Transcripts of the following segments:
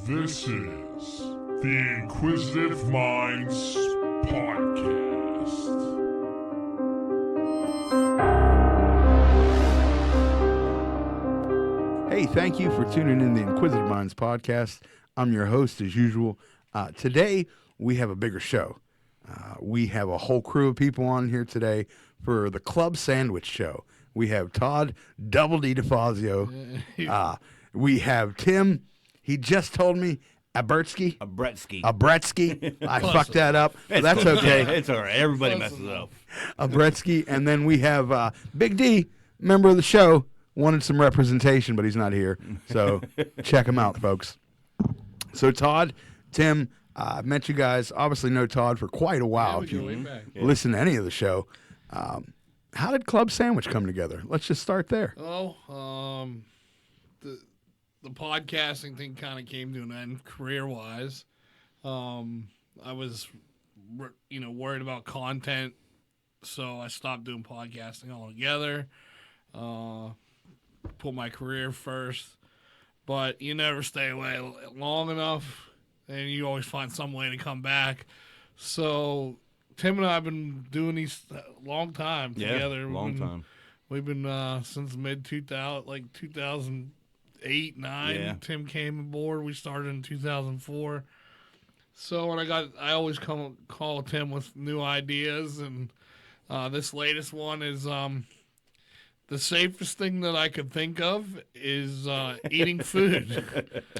This is the Inquisitive Minds Podcast. Hey, thank you for tuning in the Inquisitive Minds Podcast. I'm your host, as usual. Today, we have a bigger show. We have a whole crew of people on here today for the Club Sandwich Show. We have Todd, Double D Defazio. We have Tim. He just told me Abretske. I fucked that up. That's okay. It's all right. Everybody messes up. Abretske. And then we have Big D, member of the show. Wanted some representation, but he's not here. So check him out, folks. So Todd, Tim, I've met you guys. Obviously know Todd for quite a while. If you listen to any of the show. How did Club Sandwich come together? Let's just start there. The podcasting thing kind of came to an end career-wise. I was, worried about content, so I stopped doing podcasting altogether. Put my career first, but you never stay away long enough, and you always find some way to come back. So Tim and I have been doing these a long time together. We've been since mid-2000, like 2008, 9. Yeah. Tim came aboard. We started in 2004. So when I always call Tim with new ideas, and this latest one is the safest thing that I could think of is eating food.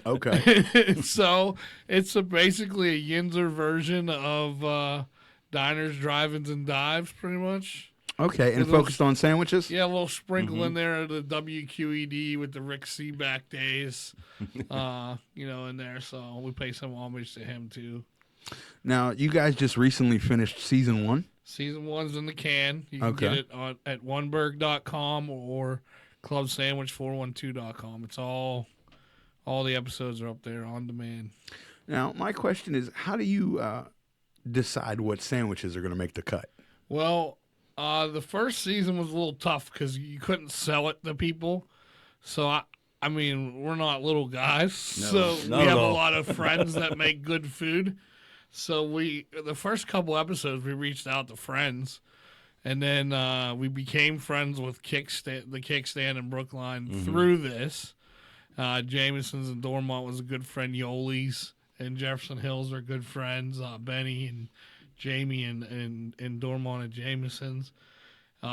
Okay. So it's basically a Yinzer version of diners, drive-ins, and dives, pretty much. Okay, and focused on sandwiches? Yeah, a little sprinkle in there of the WQED with the Rick Seaback days, in there. So we pay some homage to him, too. Now, you guys just recently finished season 1? Season 1's in the can. You can get it at oneberg.com or clubsandwich412.com. It's all the episodes are up there on demand. Now, my question is, how do you decide what sandwiches are going to make the cut? Well, the first season was a little tough because you couldn't sell it to people. So, I mean, we're not little guys. We have a lot of friends that make good food. So the first couple episodes, we reached out to friends, and then we became friends with the Kickstand in Brookline through this. Jameson's and Dormont was a good friend. Yoli's and Jefferson Hills are good friends. Benny and Jamie and Dormont and Jameson's.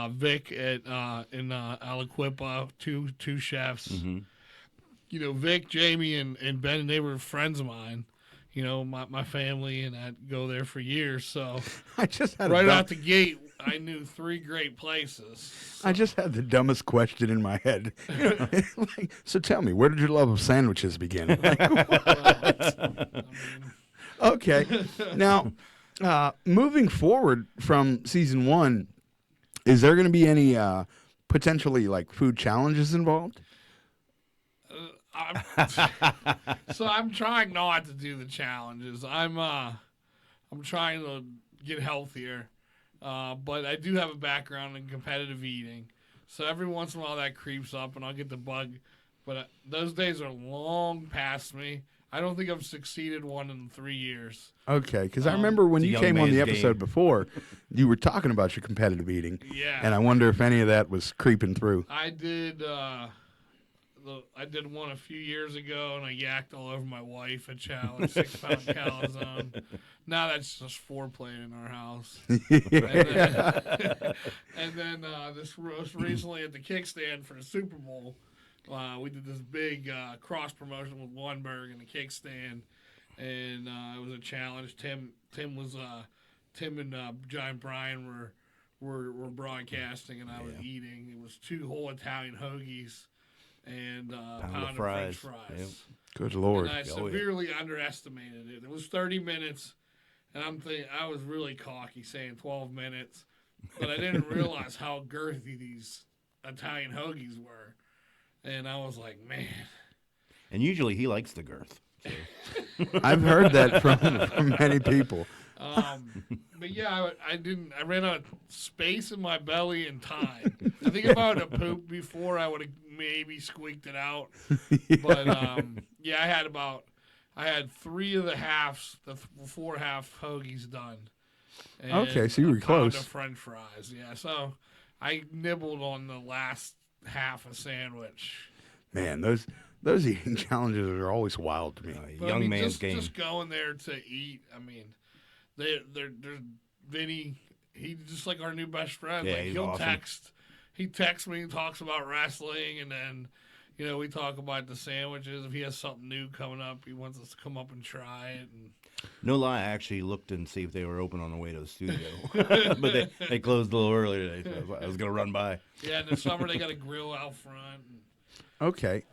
Vic in Aliquippa, two chefs. Mm-hmm. Vic, Jamie, and Ben, they were friends of mine. My family, and I'd go there for years. So I just had out the gate, I knew 3 great places. So. I just had the dumbest question in my head. So tell me, where did your love of sandwiches begin? Okay. Now, moving forward from season 1, is there going to be any potentially food challenges involved? So I'm trying not to do the challenges. I'm trying to get healthier, but I do have a background in competitive eating. So every once in a while that creeps up, and I'll get the bug. But those days are long past me. I don't think I've succeeded one in 3 years. Okay, because I remember when you came on the episode before, you were talking about your competitive eating. Yeah. And I wonder if any of that was creeping through. I did. I did one a few years ago, and I yacked all over my wife. A challenge, 6-pound calzone. Now that's just foreplay in our house. And then this was recently at the Kickstand for the Super Bowl. We did this big cross promotion with Oneberg and the Kickstand, and it was a challenge. Tim and Giant Brian were broadcasting, and I was eating. It was 2 whole Italian hoagies and pound of French fries. Yep. Good Lord. And I severely underestimated it. It was 30 minutes, and I was really cocky saying 12 minutes, but I didn't realize how girthy these Italian hoagies were. And I was like, man. And usually he likes the girth. So. I've heard that from many people. But yeah, I ran out of space in my belly and time. I think if I would have pooped before, I would have maybe squeaked it out. But yeah, I had about I had 3 of the halves, the 4 half hoagies done. And Okay, so you were a pound close. of French fries, yeah. So I nibbled on the last half a sandwich. Man, those eating challenges are always wild to me. But, Young man's just, game. Just going there to eat. I mean, they're Vinny. He's just like our new best friend. Yeah, like he's he'll awesome. text. He texts me and talks about wrestling, and then we talk about the sandwiches. If he has something new coming up, he wants us to come up and try it. And No lie, I actually looked and see if they were open on the way to the studio, but they closed a little earlier today, so I was gonna run by. yeah, in the summer they got a grill out front. Okay.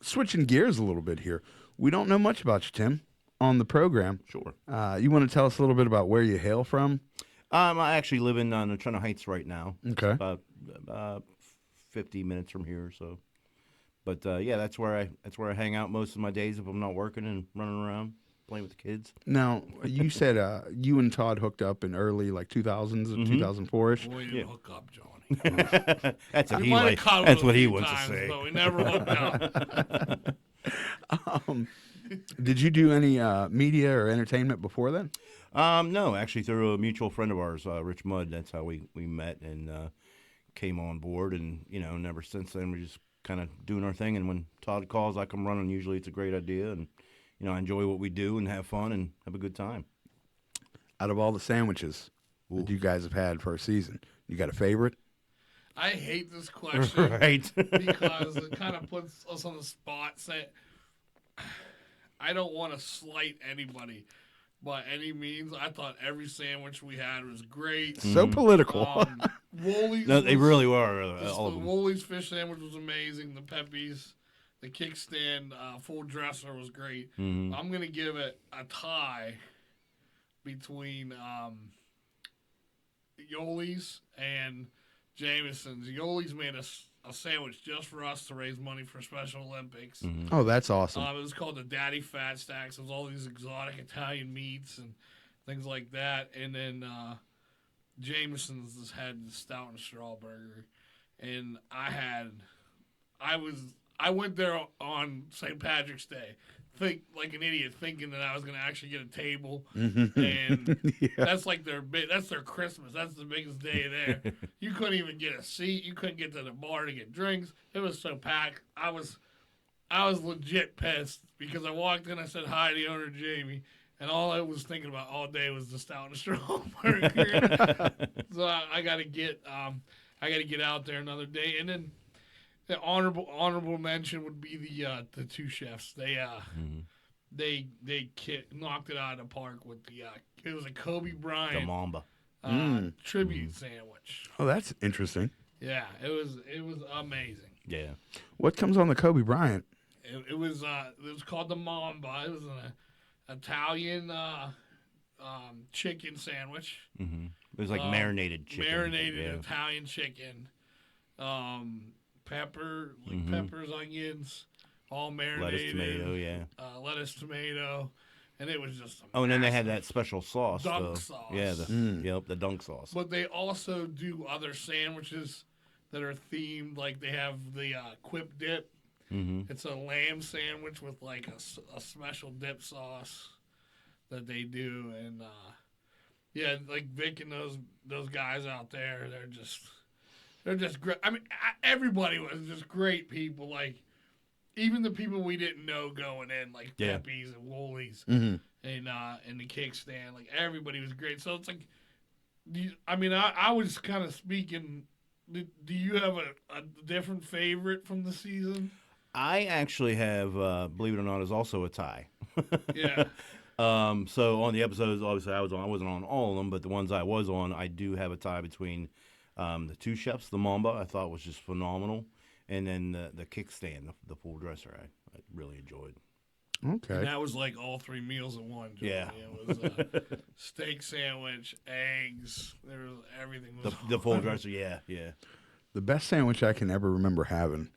Switching gears a little bit here. We don't know much about you, Tim, on the program. Sure. You want to tell us a little bit about where you hail from? I actually live in Natrona Heights right now. Okay. About 50 minutes from here or so. But yeah, that's where I hang out most of my days if I'm not working and running around playing with the kids. Now, you said you and Todd hooked up in early 2000s, 2004-ish. Boy, you Yeah. hook up, Johnny. That's what We he might have like. cuddled That's a what he few wants times, to say. but we never hooked up. Did you do any media or entertainment before then? No, actually through a mutual friend of ours, Rich Mudd. That's how we met and came on board, and never since then we're just kind of doing our thing. And when Todd calls, I come running. Usually it's a great idea, and I enjoy what we do and have fun and have a good time. Out of all the sandwiches that you guys have had for a season, you got a favorite? I hate this question Right. because it kind of puts us on the spot. Saying, I don't want to slight anybody by any means. I thought every sandwich we had was great. So political. Woolies. No, they really were. All The of them. Woolies fish sandwich was amazing. The Peppies, the kickstand full dresser was great. Mhm. I'm gonna give it a tie between Yoli's and Jameson's. Yoli's made a sandwich just for us to raise money for Special Olympics. Mhm. Oh, that's awesome. It was called the Daddy Fat Stacks. It was all these exotic Italian meats and things like that. And then Jameson's just had the stout and straw burger. And I went there on St. Patrick's Day, like an idiot, thinking that I was going to actually get a table. And Yeah. that's like that's their Christmas. That's the biggest day there. You couldn't even get a seat. You couldn't get to the bar to get drinks. It was so packed. I was legit pissed because I walked in. I said hi to the owner, Jamie, and all I was thinking about all day was the stout and straw burger. So I got to get out there another day. And then the honorable mention would be the two chefs. They knocked it out of the park with it was a Kobe The Bryant Mamba. tribute sandwich. Oh, that's interesting. Yeah, it was amazing. Yeah. What comes on the Kobe Bryant? It was called the Mamba. It was an Italian chicken sandwich. Mm-hmm. It was like marinated chicken. Marinated Yeah. Italian chicken. Peppers, onions, all marinated. Lettuce, tomato, yeah. Lettuce, tomato, and it was just. Oh, and then they had that special sauce. Dunk sauce. Yeah, the dunk sauce. But they also do other sandwiches that are themed. Like they have the Quip Dip. Mm-hmm. It's a lamb sandwich with like a special dip sauce that they do, and yeah, like Vic and those guys out there, they're just great. I mean, everybody was just great people. Like even the people we didn't know going in, like Yeah. Peppies and Woolies Mm-hmm. and the kickstand, like everybody was great. So it's like, I was kind of speaking. Do you have a different favorite from the season? I actually have, believe it or not, is also a tie. Yeah. So on the episodes, obviously I wasn't on all of them, but the ones I was on, I do have a tie between the two chefs. The Mamba I thought was just phenomenal, and then the kickstand, the full dresser, I really enjoyed. Okay. And that was like all three meals in one. Johnny. Yeah. It was steak sandwich, eggs. There was everything. Was The full dresser, yeah. The best sandwich I can ever remember having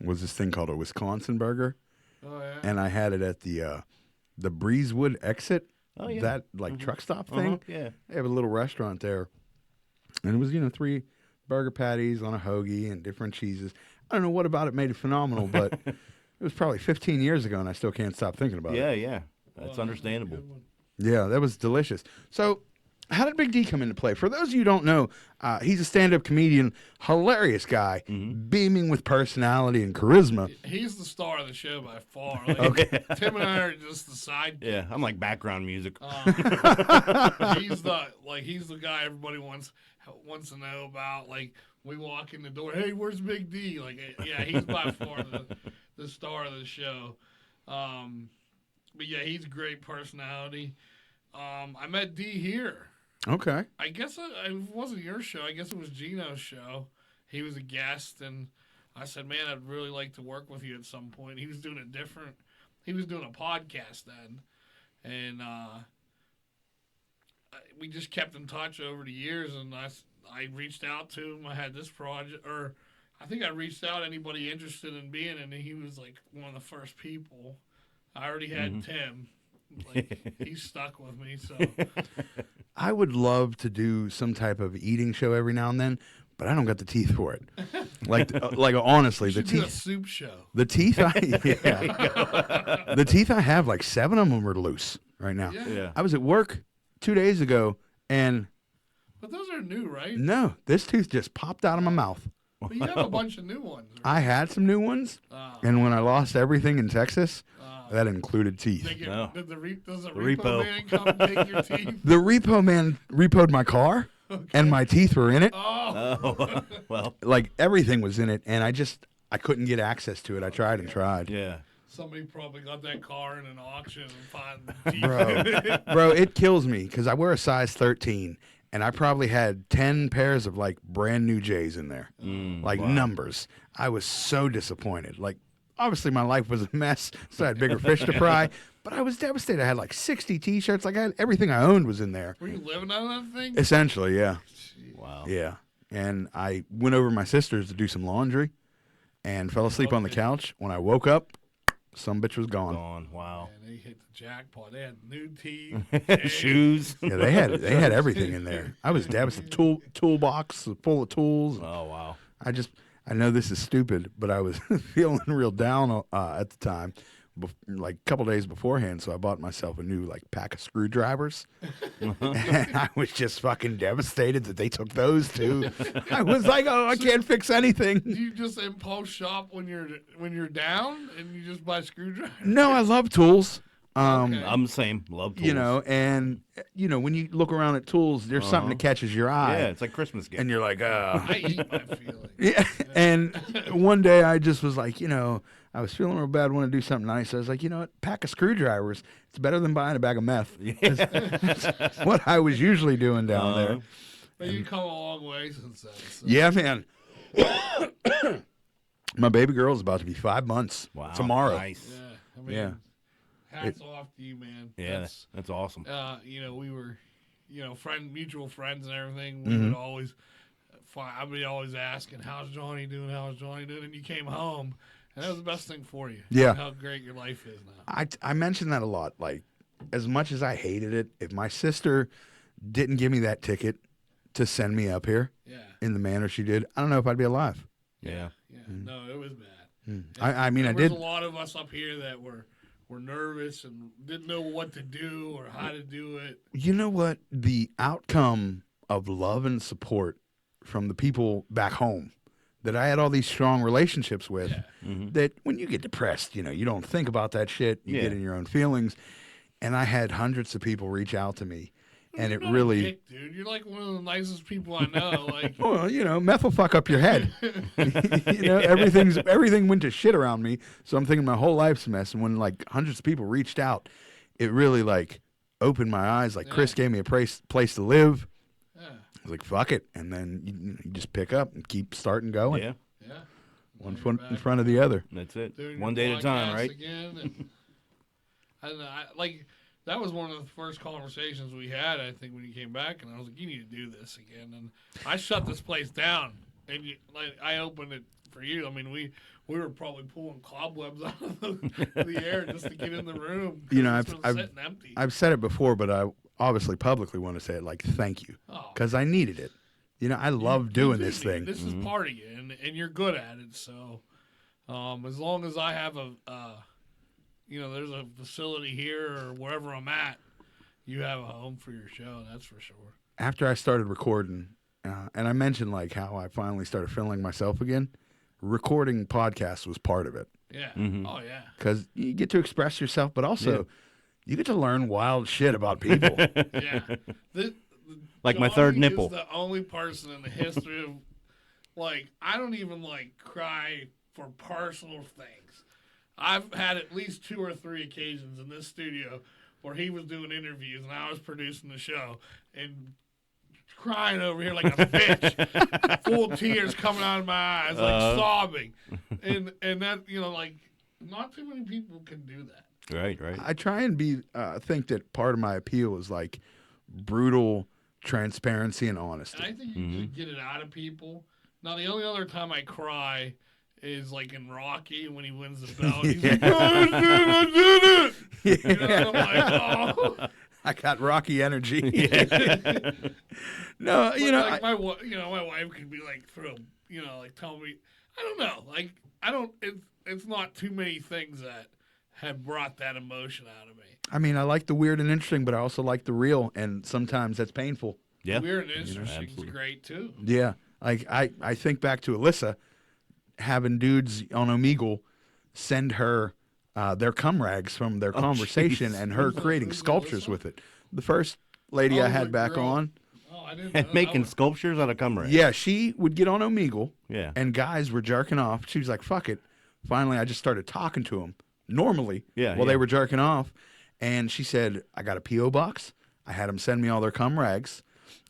was this thing called a Wisconsin burger, Oh yeah. and I had it at the Breezewood exit. Oh, yeah. That truck stop thing. Yeah. They have a little restaurant there, and it was 3 burger patties on a hoagie and different cheeses. I don't know what about it made it phenomenal, but It was probably 15 years ago, and I still can't stop thinking about it. Yeah. That's understandable. Yeah, that was delicious. So, how did Big D come into play? For those of you who don't know, he's a stand-up comedian, hilarious guy, beaming with personality and charisma. He's the star of the show by far. Like, Tim and I are just the side. Yeah, I'm like background music. He's the guy everybody wants to know about. Like, we walk in the door, hey, where's Big D? Like, yeah, he's by far the star of the show. But yeah, he's a great personality. I met D here. Okay. I guess it wasn't your show. I guess it was Gino's show. He was a guest, and I said, man, I'd really like to work with you at some point. He was doing he was doing a podcast then, and we just kept in touch over the years, and I reached out to him. I had this project, or I think I reached out anybody interested in being in, and he was like one of the first people. I already had Tim. Like, he stuck with me, so. I would love to do some type of eating show every now and then, but I don't got the teeth for it. Like honestly, the do a teeth. soup show. The teeth, the teeth I have, like 7 of them are loose right now. Yeah. I was at work 2 days ago, and But those are new, right? no, this tooth just popped out of my mouth. But you have a bunch of new ones. Right? I had some new ones, and when I lost everything in Texas, that included teeth. Does the repo repo. man come take your teeth? The repo man repoed my car, and my teeth were in it. Oh, well. Like everything was in it, and I couldn't get access to it. I tried and tried. Yeah. Somebody probably got that car in an auction and found the teeth. Bro, it kills me because I wear a size 13, and I probably had 10 pairs of like brand new J's in there, numbers. I was so disappointed. Like, obviously my life was a mess, so I had bigger fish to fry. But I was devastated. I had like 60 T-shirts. Like, everything I owned was in there. Were you living on that thing? Essentially, yeah. Wow. Yeah. And I went over to my sister's to do some laundry, and fell asleep on the couch. When I woke up, some bitch was gone. Wow. And they hit the jackpot. They had new teeth, Shoes. Yeah, they had everything in there. I was devastated. Toolbox full of tools. Oh, wow. I know this is stupid, but I was feeling real down at the time, like a couple days beforehand. So I bought myself a new like pack of screwdrivers, and I was just fucking devastated that they took those too. I was like, oh, I can't fix anything. Do you just impulse shop when you're down and you just buy screwdrivers? No, I love tools. Okay. I'm the same. Love tools. You know, and when you look around at tools, there's something that catches your eye. Yeah, it's like Christmas gift. And you're like, I eat my feelings. Yeah. And one day I just was like, I was feeling real bad, want to do something nice. I was like, what? Pack of screwdrivers. It's better than buying a bag of meth. That's what I was usually doing down there. But you've come a long way since then. So. Yeah, man. My baby girl is about to be 5 months tomorrow. Nice. Yeah. I mean, hats off to you, man. Yeah, that's awesome. We were, mutual friends and everything. We would always, I'd be always asking, how's Johnny doing? How's Johnny doing? And you came home, and that was the best thing for you. Yeah. How great your life is now. I mention that a lot. Like, as much as I hated it, if my sister didn't give me that ticket to send me up here in the manner she did, I don't know if I'd be alive. Yeah. Yeah. No, it was bad. I mean, I did. There's a lot of us up here that were nervous and didn't know what to do or how to do it. You know what? The outcome of love and support from the people back home that I had all these strong relationships with, that when you get depressed, you don't think about that shit. You get in your own feelings. And I had hundreds of people reach out to me. And You're it not really, a dick, dude. You're like one of the nicest people I know. Like, well, meth will fuck up your head. Everything went to shit around me. So I'm thinking my whole life's a mess. And when like hundreds of people reached out, it really like opened my eyes. Like Chris gave me a place to live. I was like, fuck it. And then you just pick up and keep starting going. Yeah. One foot in front of the other. That's it. Doing One your day at a time, podcast right? Again, and that was one of the first conversations we had, I think, when you came back, and I was like, you need to do this again. And I shut this place down, and I opened it for you. I mean, we were probably pulling cobwebs out of the air just to get in the room. Sitting empty. I've said it before, but I obviously publicly want to say it, like, thank you. Because I needed it. I love doing this thing. This is part of you, and you're good at it, so As long as I have there's a facility here or wherever I'm at, you have a home for your show. That's for sure. After I started recording, and I mentioned like how I finally started feeling myself again, recording podcasts was part of it. Yeah. Mm-hmm. Oh yeah. Because you get to express yourself, but also you get to learn wild shit about people. Yeah. Like my third nipple. Is the only person in the history of, like, I don't even like cry for personal things. I've had at least 2 or 3 occasions in this studio where he was doing interviews and I was producing the show and crying over here like a bitch, full tears coming out of my eyes, like sobbing, and that like not too many people can do that. Right. I try and think that part of my appeal is like brutal transparency and honesty. And I think you can get it out of people. Now, the only other time I cry is like in Rocky when he wins the belt. He's like, I did it! Yeah. You know, I'm like, oh. I got Rocky energy. No, But like my wife could be like tell me, I don't know, like it's not too many things that have brought that emotion out of me. I mean, I like the weird and interesting, but I also like the real, and sometimes that's painful. Yeah. Weird and interesting is great too. Yeah. Like, I think back to Alyssa having dudes on Omegle send her their cum rags from their conversation and her creating sculptures with it. The first lady I had back on. Oh, I didn't And know making that was... sculptures out of cum rags. Yeah, she would get on Omegle. Yeah. And guys were jerking off. She was like, fuck it. Finally, I just started talking to them normally while they were jerking off. And she said, I got a P.O. box. I had them send me all their cum rags.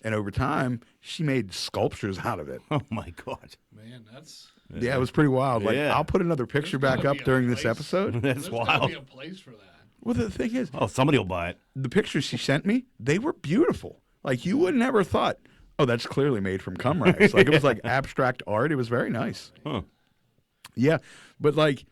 And over time, she made sculptures out of it. Oh, my God. Man, that's... Yeah, it was pretty wild. Like, Yeah. I'll put another picture back up during this episode. That's There's gotta wild. be a place for that. Well, the thing is, Oh, somebody will buy it. the pictures she sent me, they were beautiful. Like, you would never thought, oh, that's clearly made from cum rags. Like, it was like abstract art. It was very nice. Huh. Yeah, but like,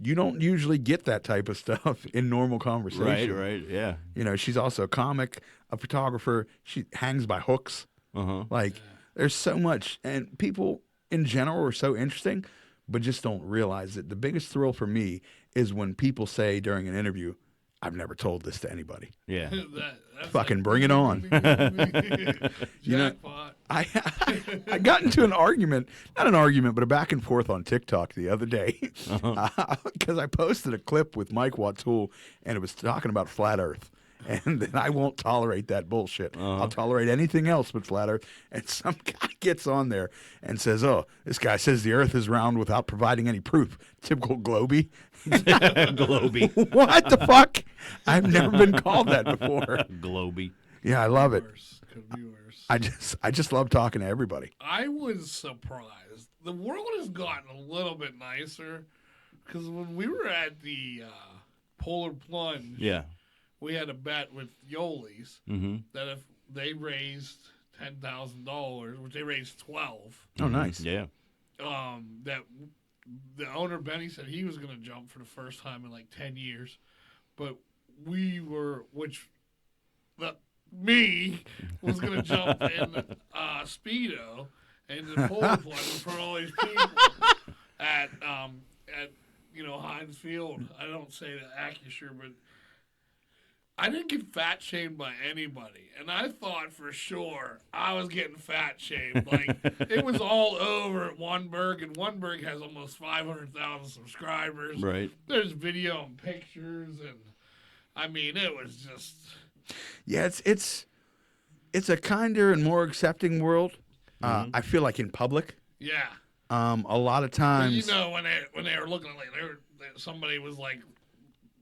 you don't usually get that type of stuff in normal conversation. Right, yeah. You know, she's also a comic, a photographer. She hangs by hooks. Uh-huh. Like, there's so much. And people in general are so interesting, but just don't realize it. The biggest thrill for me is when people say during an interview, I've never told this to anybody. Yeah. That's Fucking bring it on. You know, Jackpot. I got into an argument, not an argument, but a back and forth on TikTok the other day because I posted a clip with Mike Wattool and it was talking about flat Earth. And then I won't tolerate that bullshit. I'll tolerate anything else but flat Earth. And some guy gets on there and says, oh, this guy says the Earth is round without providing any proof. Typical Globy. Globy. What the fuck? I've never been called that before. Globy. Yeah, I love it. Worse. Could be worse. I just love talking to everybody. I was surprised. The world has gotten a little bit nicer because when we were at the Polar Plunge, Yeah. we had a bet with Yoli's Mm-hmm. that if they raised $10,000, which they raised 12, Oh, nice. Yeah. that the owner Benny said he was going to jump for the first time in like 10 years, but me was going to jump in Speedo and the Polar Plunge in front of all these people at Heinz Field. I don't say that Acusure, but I didn't get fat shamed by anybody, and I thought for sure I was getting fat shamed. Like, it was all over at Oneberg, and Oneberg has almost 500,000 subscribers. Right. There's video and pictures, and I mean, it was just... Yeah, it's a kinder and more accepting world. I feel like in public, Yeah. a lot of But times. you know, when they were looking, like, somebody was like,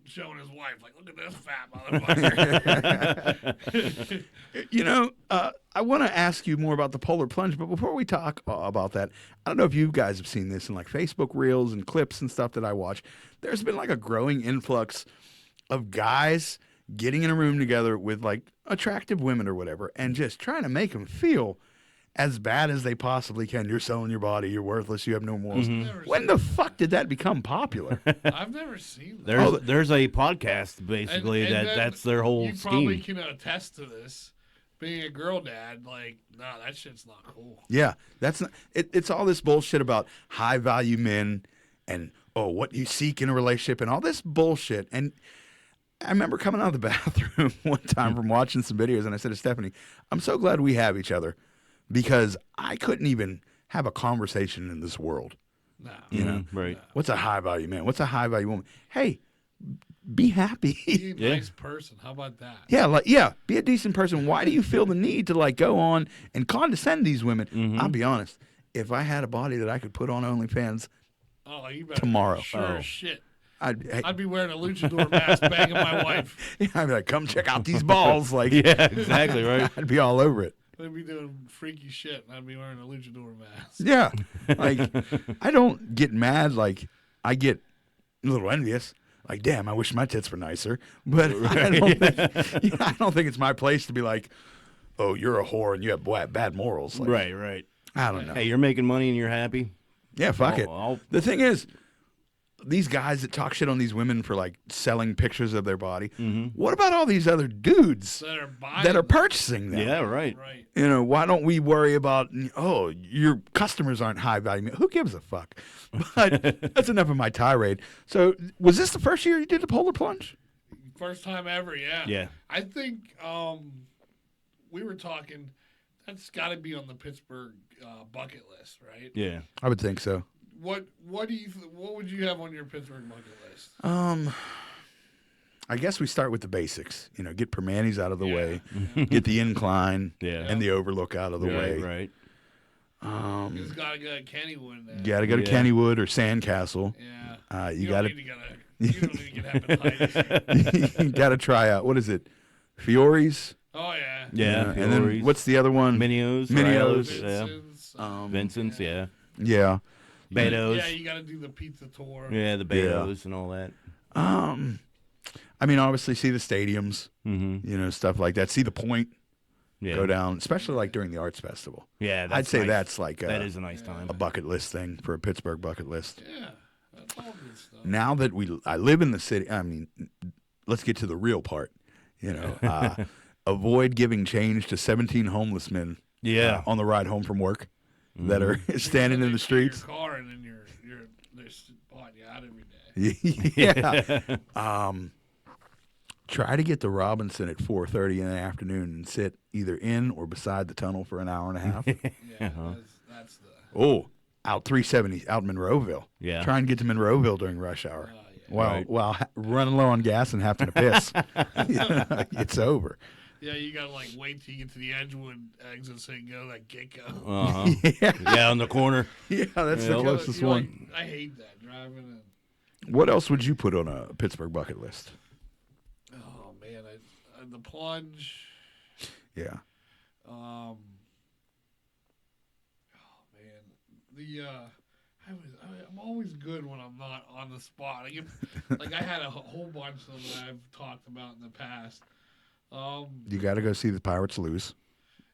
showing his wife, like, look at this fat motherfucker. You know, I want to ask you more about the Polar Plunge, but before we talk about that, I don't know if you guys have seen this in like Facebook reels and clips and stuff that I watch. There's been like a growing influx of guys getting in a room together with like attractive women or whatever and just trying to make them feel as bad as they possibly can. You're selling your body. You're worthless. You have no morals. When the fuck did that become popular? I've never seen that. There's a podcast basically And that's their whole you probably scheme. can attest to this. Being a girl dad, like, no, that shit's not cool. Yeah, that's not, it's all this bullshit about high value men and what you seek in a relationship and all this bullshit. And I remember coming out of the bathroom one time from watching some videos, and I said to Stephanie, I'm so glad we have each other because I couldn't even have a conversation in this world. No. You know, right. What's a high value man? What's a high value woman? Hey, be happy. Be a nice person. How about that? Yeah, be a decent person. Why do you feel the need to like go on and condescend these women? I'll be honest. If I had a body that I could put on OnlyFans you better tomorrow, sure as shit. I'd be wearing a luchador mask, banging my wife. Yeah, I'd be like, come check out these balls. Like, Yeah, exactly, right. I'd be all over it. I'd be doing freaky shit, and I'd be wearing a luchador mask. Yeah, like I don't get mad. Like I get a little envious. Like, damn, I wish my tits were nicer. But I don't think it's my place to be like, oh, you're a whore and you have bad morals. Like, Right. I don't know. Hey, you're making money and you're happy. Yeah, fuck it. I'll- The thing is, these guys that talk shit on these women for like selling pictures of their body, what about all these other dudes That are buying. that are purchasing them? Yeah, right. Right. You know, why don't we worry about, your customers aren't high value? Who gives a fuck? But that's enough of my tirade. So, was this the first year you did the polar plunge? First time ever, yeah. Yeah. I think we were talking. That's got to be on the Pittsburgh bucket list, right? Yeah. I would think so. What do you? What would you have on your Pittsburgh bucket list? I guess we start with the basics. Get Permanis out of the way, Yeah. get the incline Yeah. and the overlook out of the way. Right. You just gotta go to Kennywood. Then. You got to go to Yeah. Kennywood or Sandcastle. Yeah. You don't got need to get you don't need to get hepatitis. you got to try out. What is it? Fiore's. Oh yeah. Yeah. And then what's the other one? Minios? Minios. Vincent's, Vincent's, yeah. Yeah. Betos. Yeah, you got to do the pizza tour. Yeah, the Betos and all that. I mean, obviously, see the stadiums. Stuff like that. See the point. Yeah. Go down, especially like during the arts festival. Yeah, I'd say nice. that's like That is a nice time. a bucket list thing for a Pittsburgh bucket list. Yeah, that's all good stuff. Now that I live in the city, I mean, let's get to the real part. Avoid giving change to 17 homeless men. Yeah. On the ride home from work, that are standing in the streets. Your car and then they're spotting you out every day. Yeah. Try to get to Robinson at 4:30 in the afternoon and sit either in or beside the tunnel for an hour and a half. Yeah, that's the. Out 370 out in Monroeville. Yeah. Try and get to Monroeville during rush hour. Yeah. While running low on gas and having to piss. It's over. Yeah, you gotta like wait till you get to the Edgewood exit so you can go like Gecko. Yeah, on the corner. Yeah, that's the closest one. I hate that driving. What else would you put on a Pittsburgh bucket list? Oh man, the plunge. Yeah. Oh man, I'm always good when I'm not on the spot. I had a whole bunch of them that I've talked about in the past. You got to go see the Pirates lose.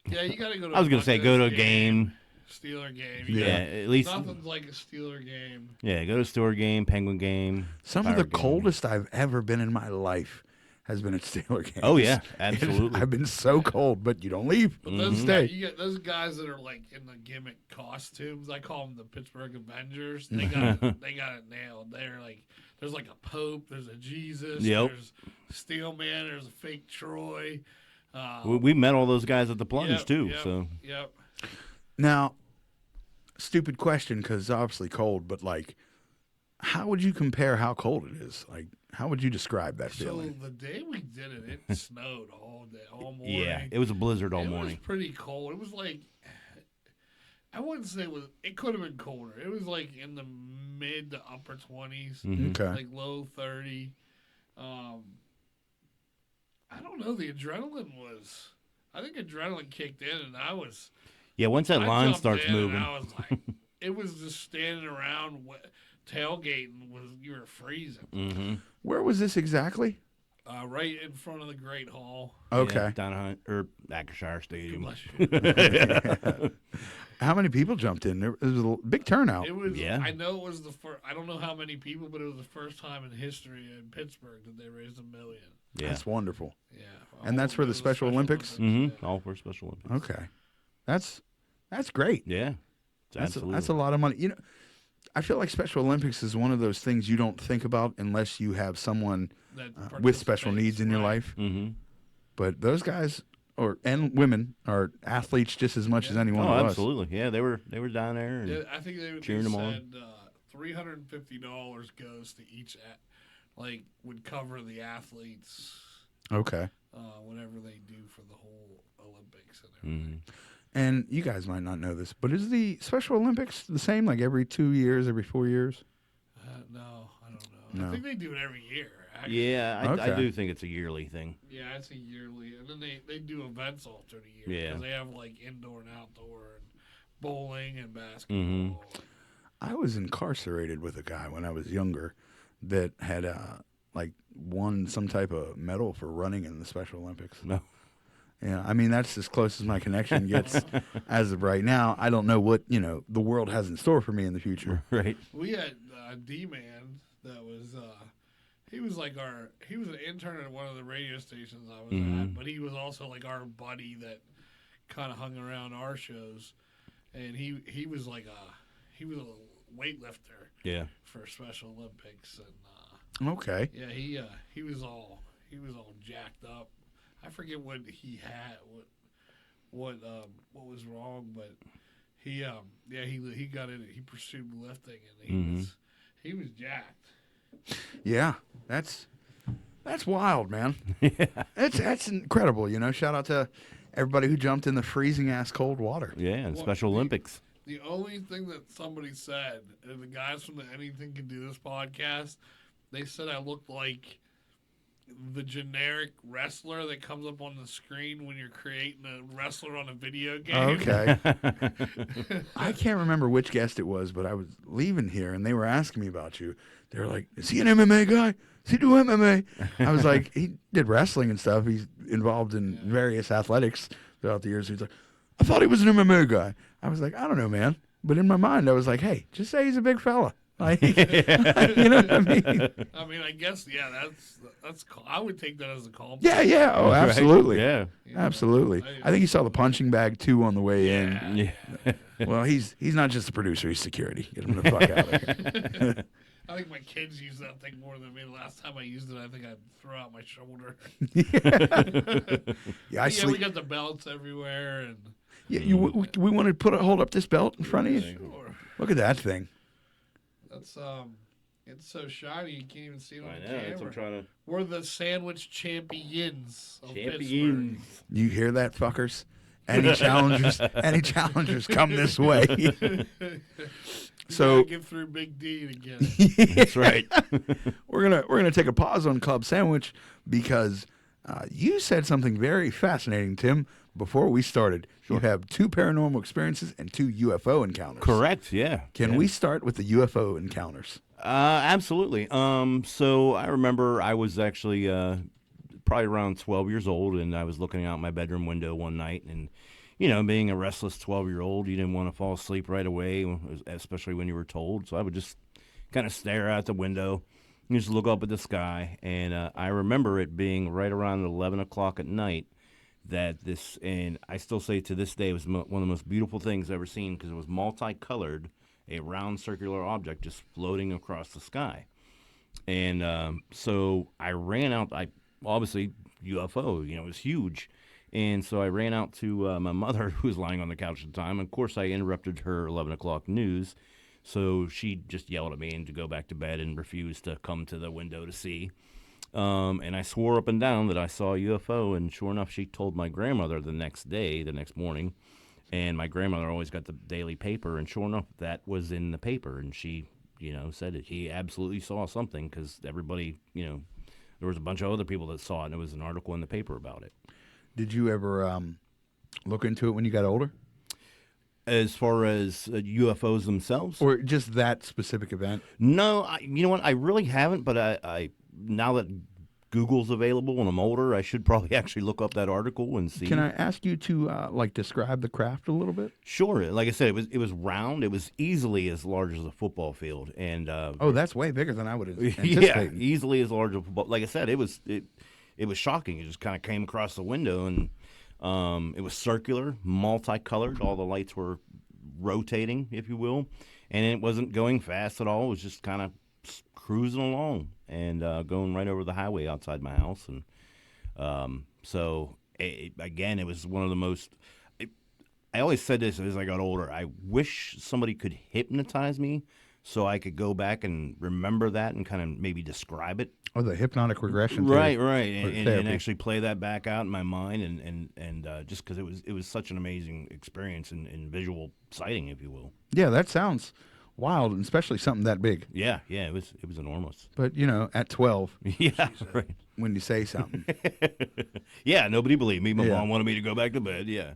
Yeah, you got to go to. I was gonna say go to a game. Steeler game. Yeah, at least nothing's like a Steeler game. Yeah, go to a Steeler game, Penguin game. Some of the Pirate game. coldest I've ever been in my life has been at Steeler games. Oh yeah, absolutely. I've been so cold, but you don't leave. But those Stay. you get those guys that are like in the gimmick costumes. I call them the Pittsburgh Avengers. They got it nailed. They're like there's like a Pope, there's a Jesus, Yep. there's Steelman, there's a fake Troy. We met all those guys at the plunge too. So Yep. Now, stupid question because obviously cold, but like, how would you compare how cold it is? Like, how would you describe that So feeling? the day we did it snowed all day, all morning. yeah, it was a blizzard all It morning. was pretty cold. It was like I wouldn't say it was. It could have been colder. It was like in the mid to upper 20s, Okay. like low 30. I don't know. The adrenaline was. I think adrenaline kicked in, and I was. Yeah, once that I line jumped starts in, moving. and I was like, it was just standing around tailgating. You were freezing. Mm-hmm. Where was this exactly? Right in front of the Great Hall. Okay. Yeah, down at Ackershire Stadium. Bless you. How many people jumped in? There was a big turnout. It was. Yeah. I know it was the first. I don't know how many people, but it was the first time in history in Pittsburgh that they raised $1 million. Yeah. That's wonderful. Yeah. And that's for the Special Olympics? Mm-hmm. All for Special Olympics. Okay. That's great. Yeah. That's Absolutely. a lot of money. You know, I feel like Special Olympics is one of those things you don't think about unless you have someone with special needs in your life. Mm-hmm. But those guys and women are athletes just as much as anyone of us. Absolutely. Yeah, they were down there and I think they cheering them on. said $350 goes to each, would cover the athletes. Okay. Whatever they do for the whole Olympics and everything. Mm-hmm. And you guys might not know this, but is the Special Olympics the same, like every 2 years, every 4 years? No, I don't know. No. I think they do it every year. Actually. Yeah, I Okay. do think it's a yearly thing. Yeah, it's a yearly, and then they do events all through the year. Yeah. Because they have indoor and outdoor, and bowling and basketball. Mm-hmm. I was incarcerated with a guy when I was younger that had won some type of medal for running in the Special Olympics. No. Yeah, I mean that's as close as my connection gets as of right now. I don't know what the world has in store for me in the future. Right. We had a D-man that was he was an intern at one of the radio stations I was at, but he was also our buddy that kind of hung around our shows, and he was a weightlifter. Yeah. For Special Olympics, and Okay. yeah, he was all jacked up. I forget what he had, what was wrong, but he got in it. He pursued lifting, and he was jacked. Yeah, that's wild, man. Yeah, that's incredible. Shout out to everybody who jumped in the freezing ass cold water. Yeah, and Special Olympics. The only thing that somebody said, and the guys from the Anything Can Do This podcast, they said I looked like the generic wrestler that comes up on the screen when you're creating a wrestler on a video game. Okay. I can't remember which guest it was, but I was leaving here and they were asking me about you. They were like, "Is he an MMA guy? Does he do MMA?" I was like, "He did wrestling and stuff. He's involved in various athletics throughout the years." He's like, "I thought he was an MMA guy." I was like, "I don't know, man." But in my mind, I was like, "Hey, just say he's a big fella." Like, you know what I mean? I mean, I guess, that's. I would take that as a compliment. Yeah. Oh, absolutely. Right? Yeah. Absolutely. I think he saw the punching bag too on the way in. Yeah. Well, he's not just a producer; he's security. Get him the fuck out of here. I think my kids use that thing more than me. The last time I used it, I think I threw out my shoulder. Yeah, we got the belts everywhere, and we want to hold up this belt in front of you. Sure. Look at that thing. That's it's so shiny you can't even see it on I the know. camera. That's what I'm trying to. We're the sandwich champions of Pittsburgh. You hear that, fuckers? Any challengers come this way. So get through Big D again. That's right. we're gonna take a pause on Club Sandwich because you said something very fascinating, Tim. Before we started, you have 2 paranormal experiences and 2 UFO encounters. Correct. Yeah. Can we start with the UFO encounters? Absolutely. So I remember I was actually probably around 12 years old, and I was looking out my bedroom window one night, and being a restless 12-year-old, you didn't want to fall asleep right away, especially when you were told. So I would just kind of stare out the window and just look up at the sky. And I remember it being right around 11 o'clock at night that this, and I still say to this day, it was one of the most beautiful things I've ever seen because it was multicolored, a round circular object just floating across the sky. And so I ran out. Obviously, UFO, it was huge. And so I ran out to my mother, who was lying on the couch at the time. Of course, I interrupted her 11 o'clock news. So she just yelled at me and to go back to bed and refused to come to the window to see. And I swore up and down that I saw a UFO. And sure enough, she told my grandmother the next morning. And my grandmother always got the daily paper. And sure enough, that was in the paper. And she, said that he absolutely saw something because everybody, there was a bunch of other people that saw it. And there was an article in the paper about it. Did you ever look into it when you got older? As far as UFOs themselves? Or just that specific event? No, you know what? I really haven't, but I now that Google's available and I'm older, I should probably actually look up that article and see. Can I ask you to describe the craft a little bit? Sure. Like I said, it was round. It was easily as large as a football field, and that's way bigger than I would have anticipated. Yeah, easily as large as a football. Like I said, it was shocking. It just kind of came across the window, and it was circular, multicolored. All the lights were rotating, if you will. and it wasn't going fast at all. It was just kind of cruising along and going right over the highway outside my house. And again, it was one of the most. I always said this as I got older. I wish somebody could hypnotize me so I could go back and remember that and kind of maybe describe it. Oh, the hypnotic regression. Right, and actually play that back out in my mind, and just because it was such an amazing experience in visual sighting, if you will. Yeah, that sounds wild, and especially something that big. Yeah, it was enormous. But at 12, yeah, right. When you say something, yeah, nobody believed me. My mom wanted me to go back to bed. Yeah.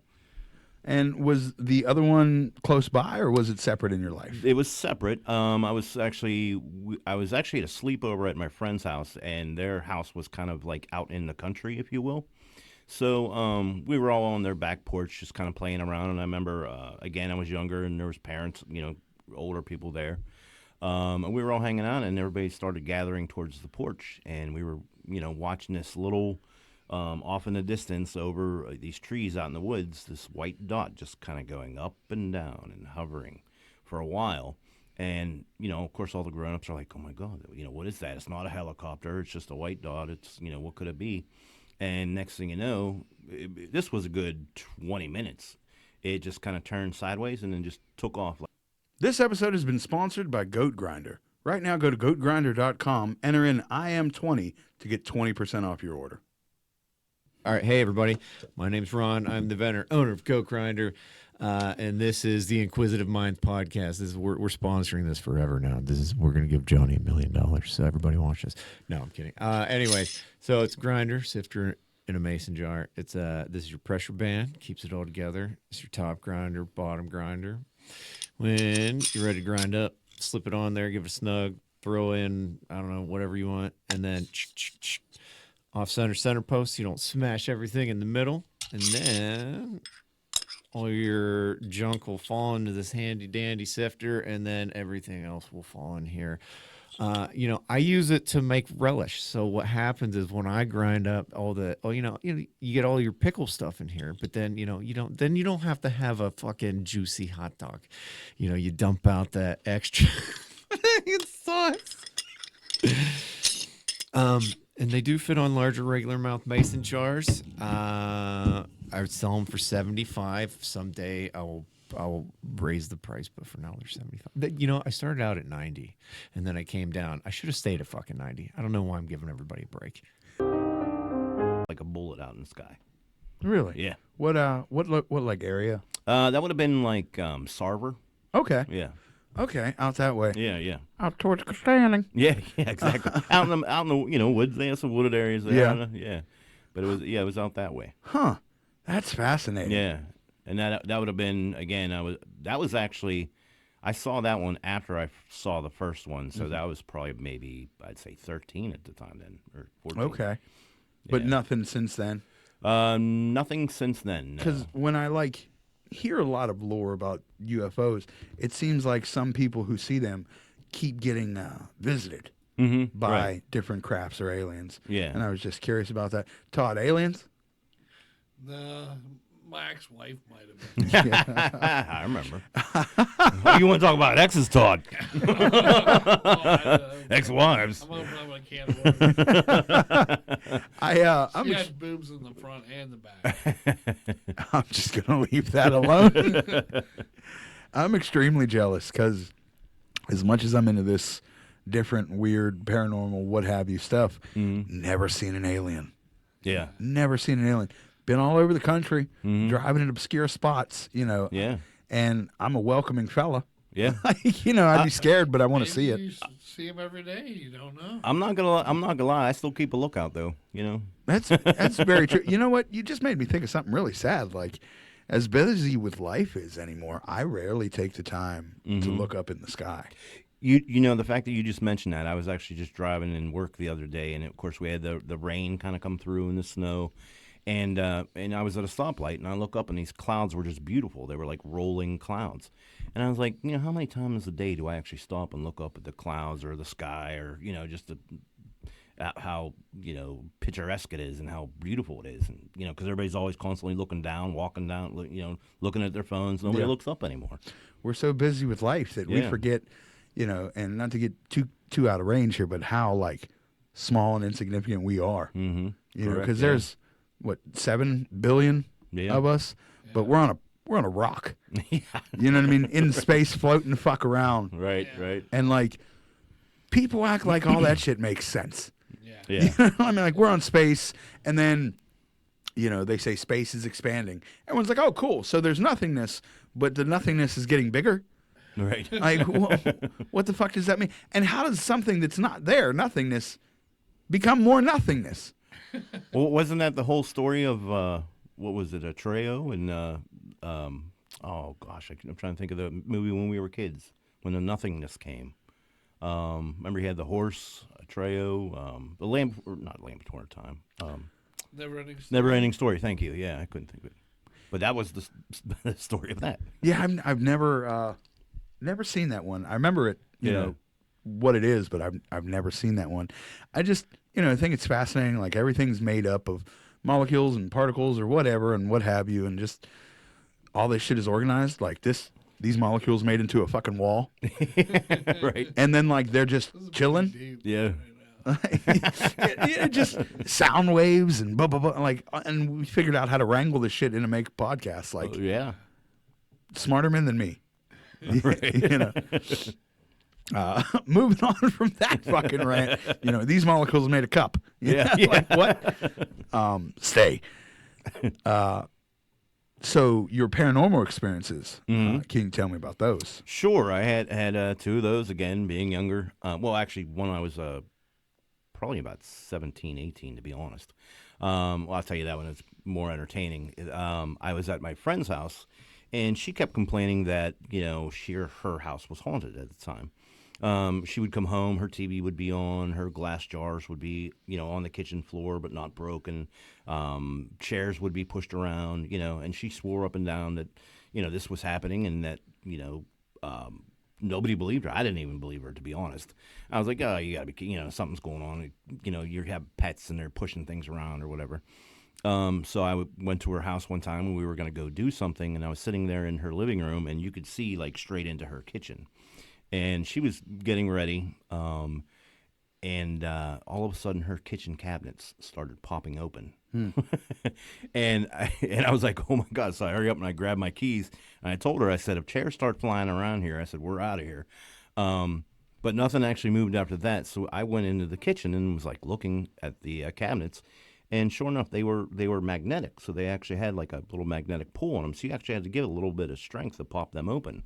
And was the other one close by, or was it separate in your life? It was separate. I was actually at a sleepover at my friend's house, and their house was kind of like out in the country, if you will. So we were all on their back porch, just kind of playing around. And I remember, again, I was younger, and there was parents, older people there, and we were all hanging out, and everybody started gathering towards the porch, and we were, watching this little. Off in the distance over these trees out in the woods, this white dot just kind of going up and down and hovering for a while. And, of course, all the grown-ups are like, oh, my God, what is that? It's not a helicopter. It's just a white dot. It's, what could it be? And next thing you know, this was a good 20 minutes. It just kind of turned sideways and then just took off. This episode has been sponsored by Goat Grinder. Right now, go to goatgrinder.com, enter in IM20 to get 20% off your order. All right, hey everybody. My name's Ron. I'm the owner of Goat Grinder, and this is the Inquisitive Minds podcast. We're sponsoring this forever now. We're going to give Johnny $1 million, so everybody watch this. No, I'm kidding. Anyways, so it's grinder, sifter in a mason jar. This is your pressure band, keeps it all together. It's your top grinder, bottom grinder. When you're ready to grind up, slip it on there, give it a snug, throw in whatever you want, and then. Off center post, so you don't smash everything in the middle, and then all your junk will fall into this handy dandy sifter, and then everything else will fall in here. I use it to make relish. So what happens is when I grind up all you get all your pickle stuff in here, but then you don't have to have a fucking juicy hot dog. You dump out that extra sauce. And they do fit on larger regular mouth mason jars. I would sell them for $75. Someday I'll raise the price, but for now they're $75. I started out at $90, and then I came down. I should have stayed at fucking $90. I don't know why I'm giving everybody a break. Like a bullet out in the sky. Really? Yeah. What like area? That would have been like Sarver. Okay. Yeah. Okay, out that way. Yeah. Out towards Castaning. Yeah, exactly. out in the woods. They have some wooded areas there. Yeah. But it was out that way. Huh. That's fascinating. Yeah. And that would have been, again, that was actually, I saw that one after I saw the first one, so that was probably maybe, I'd say 13 at the time then, or 14. Okay. Yeah. But nothing since then? Nothing since then, Because when I, hear a lot of lore about UFOs, it seems like some people who see them keep getting visited by different crafts or aliens. Yeah. And I was just curious about that. Todd, aliens? My ex-wife might have been. I remember. You want to talk about exes, Todd? Ex-wives. I'm opening up a can of worms. She had boobs in the front and the back. I'm just going to leave that alone. I'm extremely jealous because as much as I'm into this different, weird, paranormal, what have you stuff, never seen an alien. Yeah. Never seen an alien. Been all over the country, driving in obscure spots, Yeah. And I'm a welcoming fella. Yeah. I'd be scared, but I want to see it. You see him every day. You don't know. I'm not gonna lie. I still keep a lookout, though. That's very true. You know what? You just made me think of something really sad. Like, as busy with life is anymore, I rarely take the time to look up in the sky. The fact that you just mentioned that, I was actually just driving in work the other day, and of course we had the rain kind of come through and the snow. And I was at a stoplight, and I look up, and these clouds were just beautiful. They were like rolling clouds. And I was like, how many times a day do I actually stop and look up at the clouds or the sky or, just how picturesque it is and how beautiful it is, and because everybody's always constantly looking down, walking down, looking at their phones. Nobody looks up anymore. We're so busy with life that we forget, and not to get too out of range here, but how like small and insignificant we are. Mm-hmm. Because there's 7 billion of us, but we're on a rock. You know what I mean? In space, floating the fuck around. Right. And like, people act like all that shit makes sense. Yeah. You know? I mean, like, we're on space, and then, they say space is expanding. Everyone's like, oh, cool. So there's nothingness, but the nothingness is getting bigger. Right. Like, what the fuck does that mean? And how does something that's not there, nothingness, become more nothingness? Well, wasn't that the whole story of what was it, Atreo and oh gosh, I'm trying to think of the movie when we were kids, when the nothingness came. Remember he had the horse, Atreo, the lamb, or not Lamb Before Time. Never ending story. Thank you. Yeah, I couldn't think of it, but that was the story of that. Yeah, I've never seen that one. I remember it, you know, what it is, but I've never seen that one. I just, I think it's fascinating. Like, everything's made up of molecules and particles or whatever and what have you, and just all this shit is organized like this. These molecules made into a fucking wall, right? And then like they're just chilling. Yeah. Just sound waves and blah blah blah. Like, and we figured out how to wrangle this shit in to make podcasts. Like, smarter men than me. Right. Moving on from that fucking rant, these molecules made a cup. Like, what? Stay. So your paranormal experiences, can you tell me about those? Sure. I had 2 of those, again, being younger. Well, actually, one I was probably about 17, 18, to be honest. Well, I'll tell you that one. It's more entertaining. I was at my friend's house, and she kept complaining that, her house was haunted at the time. She would come home, her TV would be on, her glass jars would be, on the kitchen floor but not broken. Chairs would be pushed around, and she swore up and down that, this was happening and that, nobody believed her. I didn't even believe her, to be honest. I was like, oh, you gotta be, something's going on. You have pets and they're pushing things around or whatever. So I went to her house one time when we were going to go do something, and I was sitting there in her living room, and you could see like straight into her kitchen. And she was getting ready, and all of a sudden her kitchen cabinets started popping open. And I was like, oh, my God. So I hurry up and I grabbed my keys, and I told her, I said, if chairs start flying around here, I said, we're out of here. But nothing actually moved after that. So I went into the kitchen and was like looking at the cabinets, and sure enough, they were magnetic. So they actually had like a little magnetic pull on them. So you actually had to give a little bit of strength to pop them open.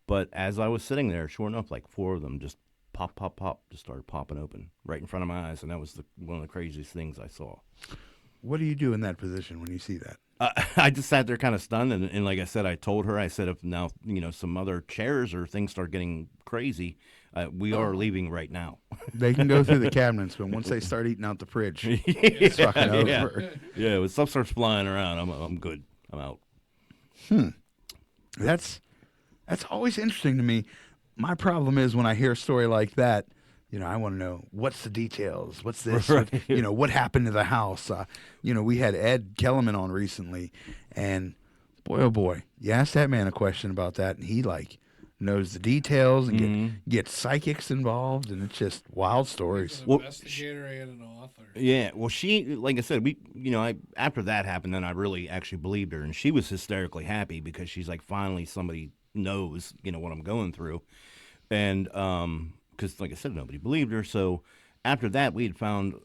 But as I was sitting there, sure enough, like 4 of them just pop, just started popping open right in front of my eyes. And that was one of the craziest things I saw. What do you do in that position when you see that? I just sat there kind of stunned. And like I said, I told her, I said, if now, some other chairs or things start getting crazy, we are leaving right now. They can go through the cabinets, but once they start eating out the fridge, it's fucking over. Yeah, when stuff starts flying around, I'm good. I'm out. That's always interesting to me. My problem is when I hear a story like that, I want to know what's the details. What's this? Right. What happened to the house? We had Ed Kellerman on recently, and boy, oh boy, you ask that man a question about that, and he like knows the details and gets psychics involved, and it's just wild stories. He's an investigator and an author. Yeah, well, she, like I said, after that happened, then I really actually believed her, and she was hysterically happy because she's like, finally somebody knows, what I'm going through. And because, like I said, nobody believed her. So after that, we had found,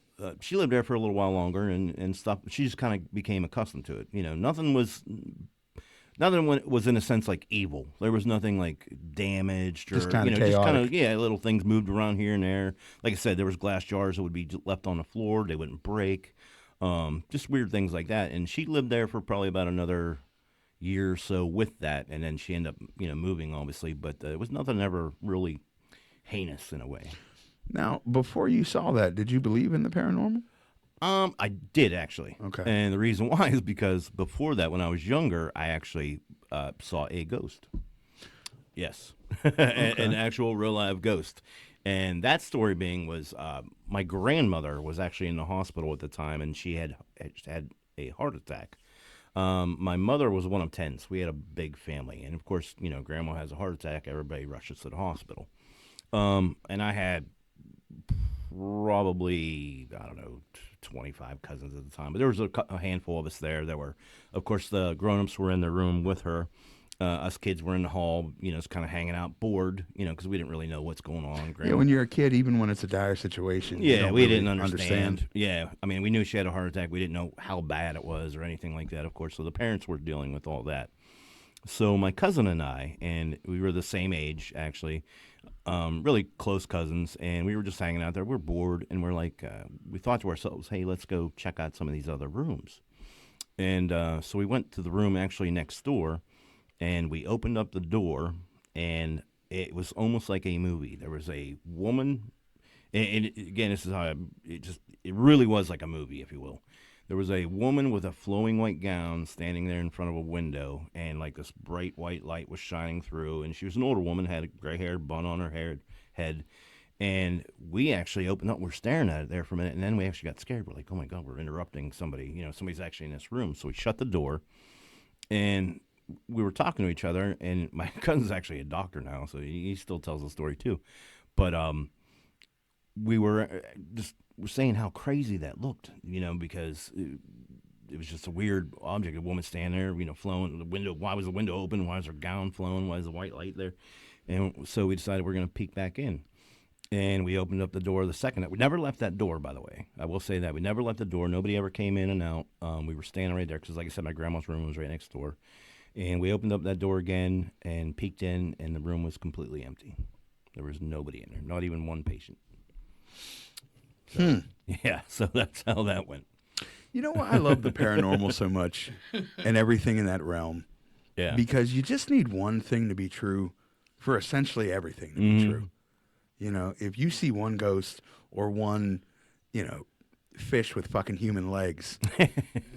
she lived there for a little while longer and stuff. She just kind of became accustomed to it. Nothing was in a sense like evil. There was nothing like damaged or, just kind of just kind of, little things moved around here and there. Like I said, there was glass jars that would be left on the floor. They wouldn't break. Just weird things like that. And she lived there for probably about another year or so with that, and then she ended up, moving, obviously, but it was nothing ever really heinous in a way. Now, before you saw that, did you believe in the paranormal? I did, actually. Okay. And the reason why is because before that, when I was younger, I actually saw a ghost. Yes. An actual real live ghost. And that story being was my grandmother was actually in the hospital at the time, and she had a heart attack. My mother was one of 10, so we had a big family. And, of course, grandma has a heart attack. Everybody rushes to the hospital. And I had probably, 25 cousins at the time. But there was a handful of us there that were, of course, the grown-ups were in the room with her. Us kids were in the hall, just kind of hanging out, bored, because we didn't really know what's going on. Yeah, when you're a kid, even when it's a dire situation, yeah, you don't we really didn't understand. Yeah, I mean, we knew she had a heart attack. We didn't know how bad it was or anything like that, of course. So the parents were dealing with all that. So my cousin and I, and we were the same age, actually, really close cousins, and we were just hanging out there. We're bored, and we're like, we thought to ourselves, hey, let's go check out some of these other rooms. And so we went to the room actually next door. And we opened up the door, and it was almost like a movie. There was a woman, and again, this is how it really was like a movie, if you will. There was a woman with a flowing white gown standing there in front of a window, and like this bright white light was shining through. And she was an older woman, had a gray hair bun on her head. And we actually opened up. We're staring at it there for a minute, and then we actually got scared. We're like, oh my God, we're interrupting somebody. Somebody's actually in this room. So we shut the door, and we were talking to each other, and my cousin's actually a doctor now, so he still tells the story too. But we were saying how crazy that looked, because it was just a weird object. A woman standing there, flowing the window. Why was the window open? Why was her gown flowing? Why is the white light there? And so we decided we're going to peek back in. And we opened up the door the second night. We never left that door, by the way. I will say that. We never left the door. Nobody ever came in and out. We were standing right there because, like I said, my grandma's room was right next door. And we opened up that door again and peeked in, and the room was completely empty. There was nobody in there, not even one patient. So, yeah, so that's how that went. You know why I love the paranormal so much and everything in that realm? Yeah. Because you just need one thing to be true for essentially everything to be true. If you see one ghost or one, fish with fucking human legs,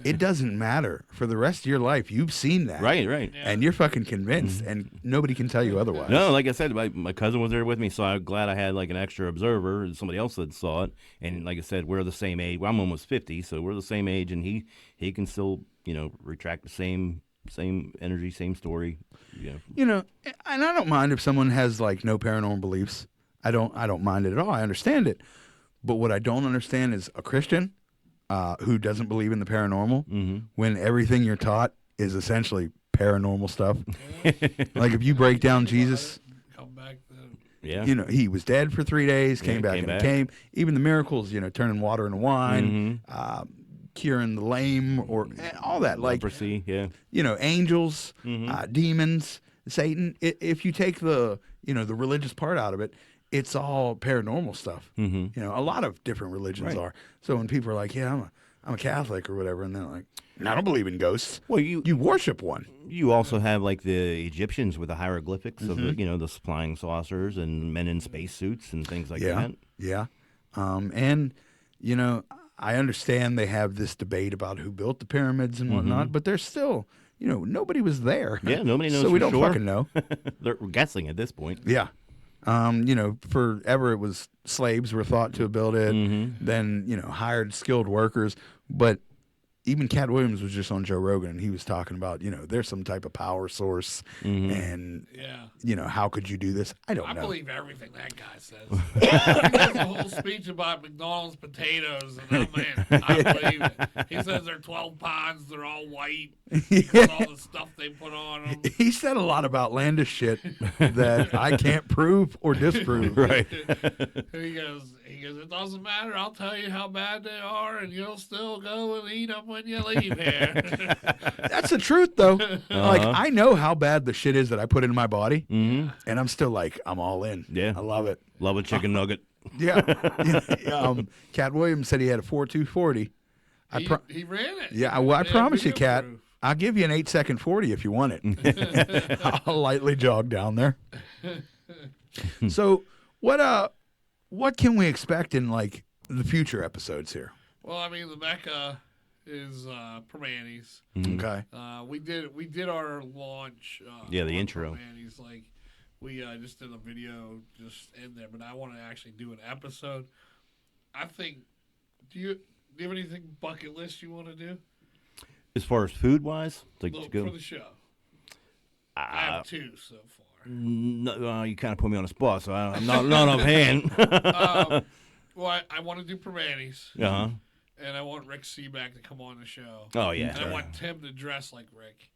it doesn't matter. For the rest of your life, you've seen that. Right. Yeah. And you're fucking convinced, and nobody can tell you otherwise. No, like I said, my cousin was there with me, so I'm glad I had like an extra observer, somebody else that saw it. And like I said, we're the same age. Well, I'm almost 50, so we're the same age, and he can still, retract the same energy, same story. And I don't mind if someone has like no paranormal beliefs. I don't mind it at all. I understand it. But what I don't understand is a Christian who doesn't believe in the paranormal when everything you're taught is essentially paranormal stuff. Like if you break down Jesus, Come back then. Yeah. he was dead for 3 days, came back. Even the miracles, turning water into wine, curing the lame, or all that. Like leprosy, yeah. Angels, demons, Satan. If you take the the religious part out of it, it's all paranormal stuff. A lot of different religions are. So when people are like, "Yeah, I'm a Catholic" or whatever, and they're like, "I don't believe in ghosts." Well, you worship one. You also have like the Egyptians with the hieroglyphics of the flying saucers and men in spacesuits and things like that. Yeah. And I understand they have this debate about who built the pyramids and whatnot, but there's still, nobody was there. Yeah, nobody knows. So we don't sure. fucking know. They're guessing at this point. Yeah. Forever it was slaves were thought to have built it, then, hired skilled workers. But even Cat Williams was just on Joe Rogan, and he was talking about, there's some type of power source, and, how could you do this? I don't know. I believe everything that guy says. He has a whole speech about McDonald's potatoes, and I believe it. He says they're 12 pounds, they're all white, with all the stuff they put on them. He said a lot of outlandish shit that I can't prove or disprove. Right. He goes, it doesn't matter. I'll tell you how bad they are, and you'll still go and eat them when you leave here. That's the truth, though. Like, I know how bad the shit is that I put into my body, and I'm still like, I'm all in. Yeah. I love it. Love a chicken nugget. Yeah. Cat Williams said he had a 4.240. He ran it. Yeah, well, I promise you, Cat, I'll give you an 8-second 40 if you want it. I'll lightly jog down there. So, what can we expect in like the future episodes here? Well, I mean, the Mecca is Permanis. Okay. We did our launch. The on intro. Permanis, like We just did a video just in there, but I want to actually do an episode. I think. Do you have anything bucket list you want to do? As far as food wise, like to go for the show. I have 2 so far. No, you kind of put me on the spot, so I'm not offhand. Well, I want to do Permanis. Uh-huh. And I want Rick Seaback to come on the show. Oh, yeah. And I want Tim to dress like Rick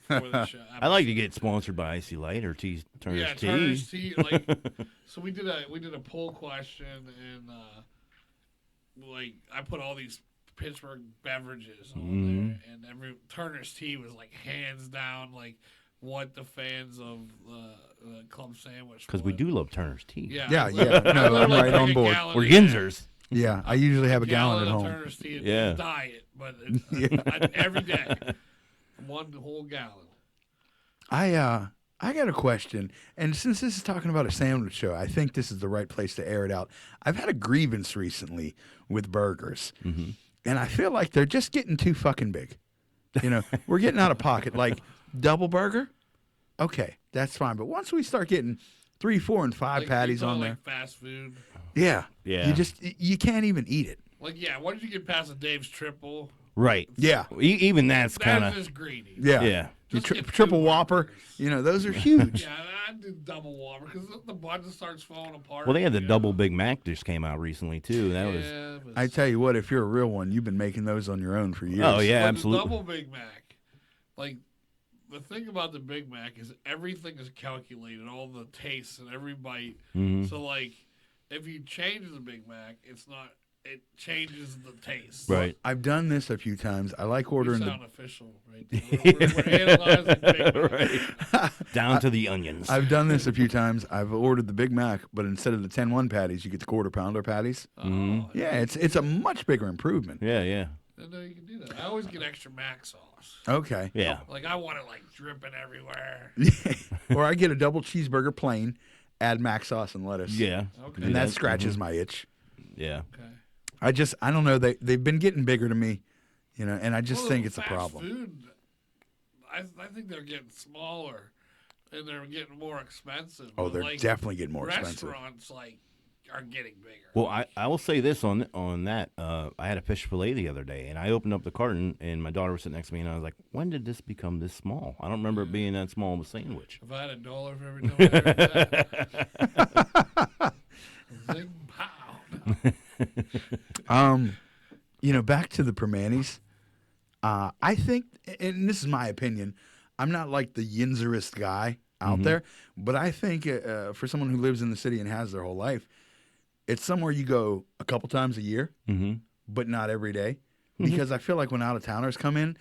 for the show. I like to get sponsored by Icy Light or Turner's Tea. Turner's Tea. Like, so we did a poll question, and like I put all these Pittsburgh beverages on there, and Turner's Tea was like hands down like what the fans of the club sandwich. Because we do love Turner's Tea. Yeah. No, I'm right on board. We're Yinzers. Yeah, I usually have a gallon at of home. Turner's Tea. Yeah. It's diet, but every day, 1 whole gallon. I got a question, and since this is talking about a sandwich show, I think this is the right place to air it out. I've had a grievance recently with burgers, and I feel like they're just getting too fucking big. You know, we're getting out of pocket. Like double burger, okay, that's fine. But once we start getting 3, 4, and 5 Like, patties you know, on like there, fast food. Yeah. you can't even eat it. Like, once you get past a Dave's triple, Right. Yeah, Even that's kind of. just greedy. yeah. Yeah. You Just get triple 2 Whopper, burgers. you know, those are huge. Yeah, I do double Whopper because the bun starts falling apart. Well, they had the you double know? Big Mac just came out recently too. That was. Yeah, but I tell you what, if you're a real one, you've been making those on your own for years. Oh yeah, but absolutely. The double Big Mac, like the thing about the Big Mac is everything is calculated, all the tastes and every bite. So like, if you change the Big Mac, it changes the taste. Right. I've done this a few times. I like We ordering sound official, right? We're analyzing Big Mac. Right. Down to the onions. I've done this a few times. I've ordered the Big Mac, but instead of the 10-1 patties, you get the quarter-pounder patties. Oh, Yeah, it's a much bigger improvement. Yeah. I didn't know you can do that. I always get extra Mac sauce. Okay. Yeah. Like I want it like dripping everywhere. Or I get a double cheeseburger plain, add mac sauce and lettuce. Yeah. Okay. And that scratches my itch. Yeah. Okay. I don't know. They've been getting bigger to me, you know, and I just Well, think it's a fast problem. Food, I think they're getting smaller, and they're getting more expensive. Oh, But, they're like, definitely getting more expensive. Restaurants are getting bigger. Well, I will say this on that. I had a fish fillet the other day, and I opened up the carton, and my daughter was sitting next to me, and I was like, "When did this become this small? I don't remember it being that small of a sandwich." If I had $1 for every time I heard that, zing pow. You know, back to the Permanis. I think, and this is my opinion, I'm not like the Yinzerist guy out there, but I think for someone who lives in the city and has their whole life, it's somewhere you go a couple times a year, but not every day. Because I feel like when out-of-towners come in,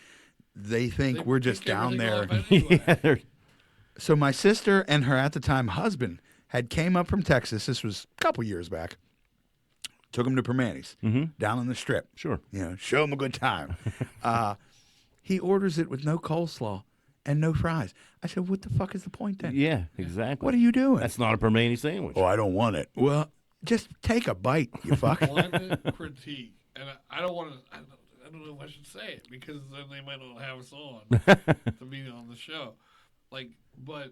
they think we're just Pick down there. everything off anyway. So my sister and her at the time husband had came up from Texas. This was a couple years back. Took him to Permanis down on the Strip. Sure. You know, show him a good time. He orders it with no coleslaw and no fries. I said, what the fuck is the point then? Yeah, exactly. What are you doing? That's not a Permani sandwich. Oh, I don't want it. Well, just take a bite, you fuck. One critique, and I don't want to. I don't know if I should say it because then they might not have us on to be on the show. Like, but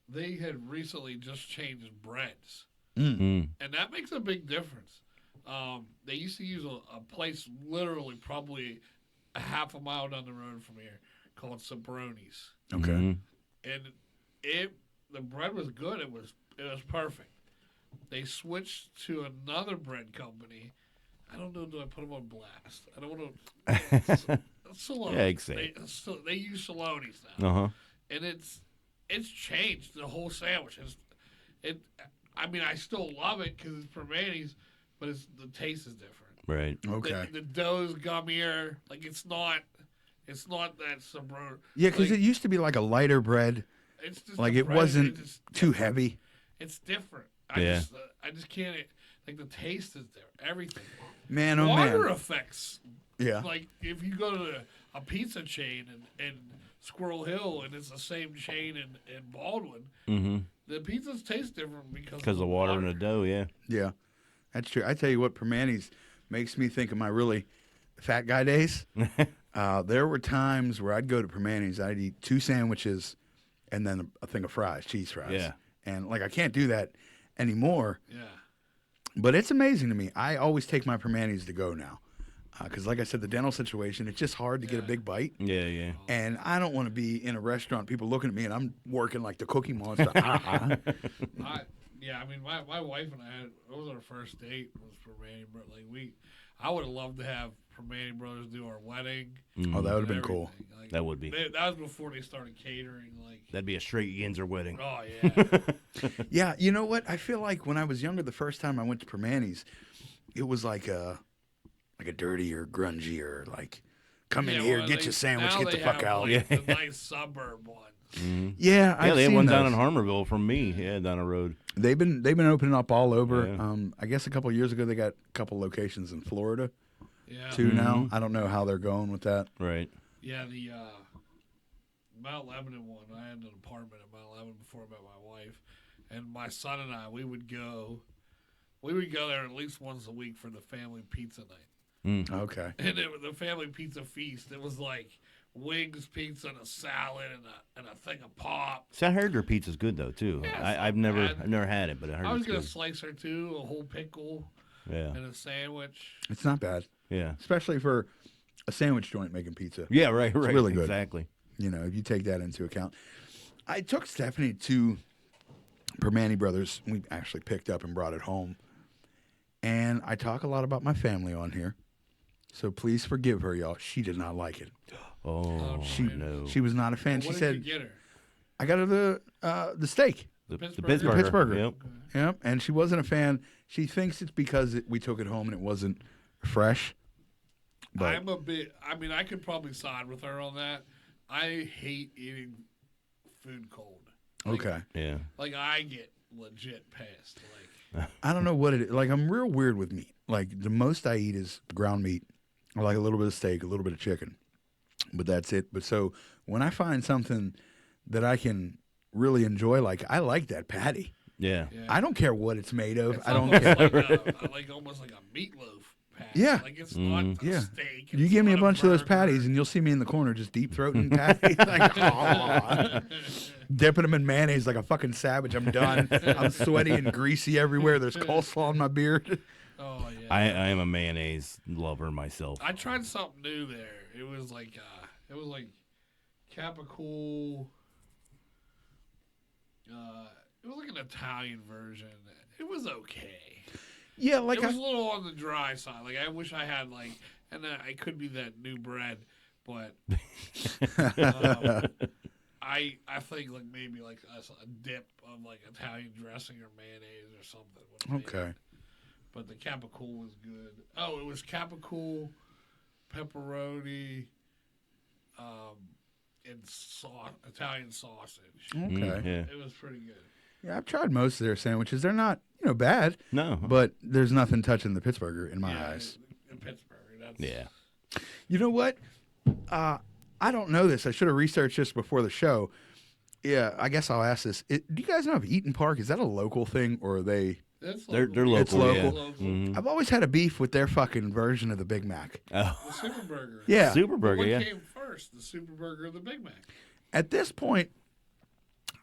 they had recently just changed breads, and that makes a big difference. They used to use a place literally probably a half a mile down the road from here called Sabroni's, Okay. and the bread was good. It was perfect. They switched to another bread company. I don't know. Do I put them on blast? I don't want to. Saloni. Yeah, exactly. They use Saloni's now, Uh-huh. and it's changed the whole sandwich. I mean, I still love it because it's Permani's, but the taste is different. Right. Okay. The dough's gummier. Like it's not that Sabroni. Yeah, because like, it used to be like a lighter bread. it's just Like the it bread, wasn't it's too different. heavy. It's different. Yeah. I just can't. Like the taste is there. Everything. Man, oh Water man. affects. Yeah. Like if you go to a pizza chain in Squirrel Hill and it's the same chain in Baldwin, the pizzas taste different because Because the water in the dough, yeah. Yeah, that's true. I tell you what, Permanis makes me think of my really fat guy days. There were times where I'd go to Permanis, I'd eat 2 sandwiches and then a thing of fries, cheese fries. Yeah. And, like, I can't do that anymore. Yeah. But it's amazing to me. I always take my Permanis to go now. Because, like I said, the dental situation, it's just hard to get a big bite. Yeah, yeah. And I don't want to be in a restaurant, people looking at me, and I'm working like the Cookie Monster. Yeah, I mean, my wife and I, it was our first date, was Permani Brothers. Like, I would have loved to have Permani Brothers do our wedding. Oh, that would have been cool. Like, That would be. That was before they started catering. Like, That'd be a straight Yinzer wedding. oh, yeah. Yeah, you know what? I feel like when I was younger, the first time I went to Permani's, it was like a dirtier, grungier, like, come in here, get your sandwich, get the fuck out. Like, the nice suburb ones. Mm-hmm. Yeah, I've they had seen one those. down in Harmerville from me. Yeah, down the road. They've been opening up all over. Yeah. I guess a couple of years ago they got a couple locations in Florida Yeah. too. Now I don't know how they're going with that. Right. Yeah, the Mount Lebanon one. I had an apartment at Mount Lebanon before I met my wife, and my son and I, we would go there at least once a week for the family pizza night. Okay. And the family pizza feast. It was like wings, pizza, and a salad, and a thing of pop. See, I heard their pizza's good though too. Yeah, I've never had it, but I heard I was it's gonna good. slice or two, a whole pickle, Yeah. and a sandwich. It's not bad, Yeah. especially for a sandwich joint making pizza. Yeah. Right. Right. really good. Exactly. You know, if you take that into account. I took Stephanie to Permani Brothers. We actually picked up and brought it home. And I talk a lot about my family on here. So please forgive her, y'all. She did not like it. Oh, no. She was not a fan. What She did said, you get her? I got her the steak. The Pittsburgher? The Pittsburgher. Yep. Yep. And she wasn't a fan. She thinks it's because we took it home and it wasn't fresh. But I'm a bit. I mean, I could probably side with her on that. I hate eating food cold. Like, okay. Yeah. Like, I get legit pissed. Like, I don't know what it is. Like, I'm real weird with meat. Like, the most I eat is ground meat. I like a little bit of steak, a little bit of chicken. But that's it. But so when I find something that I can really enjoy, like, I like that patty. Yeah. yeah. I don't care what it's made of. It's I don't almost care. like almost like a meatloaf patty. Yeah. Like, it's not a Yeah. steak. You it's give me a not bunch of those burger. patties, and you'll see me in the corner just deep throating patties, like, oh, dipping them in mayonnaise like a fucking savage. I'm done. I'm sweaty and greasy everywhere. There's coleslaw on my beard. Oh, yeah. I am a mayonnaise lover myself. I tried something new there. It was like Capicool. It was like an Italian version. It was okay. Yeah, like It was a little on the dry side. Like, I wish I had and I could be that new bread, but I think like maybe like a dip of like Italian dressing or mayonnaise or something. would be okay. it. But the Capicool was good. Oh, it was Capicool, pepperoni, and Italian sausage. Okay. Yeah. It was pretty good. Yeah, I've tried most of their sandwiches. They're not, bad, No. but there's nothing touching the Pittsburgher in my eyes. In Pittsburgh. That's, Yeah. You know what? I don't know this. I should have researched this before the show. Yeah, I guess I'll ask this. Do you guys know if Eaton Park, is that a local thing or are they? They're local. It's local. Yeah. Local. I've always had a beef with their fucking version of the Big Mac. Oh. The Super Burger. Yeah. Super Burger, What yeah. came first, the Super Burger or the Big Mac? At this point,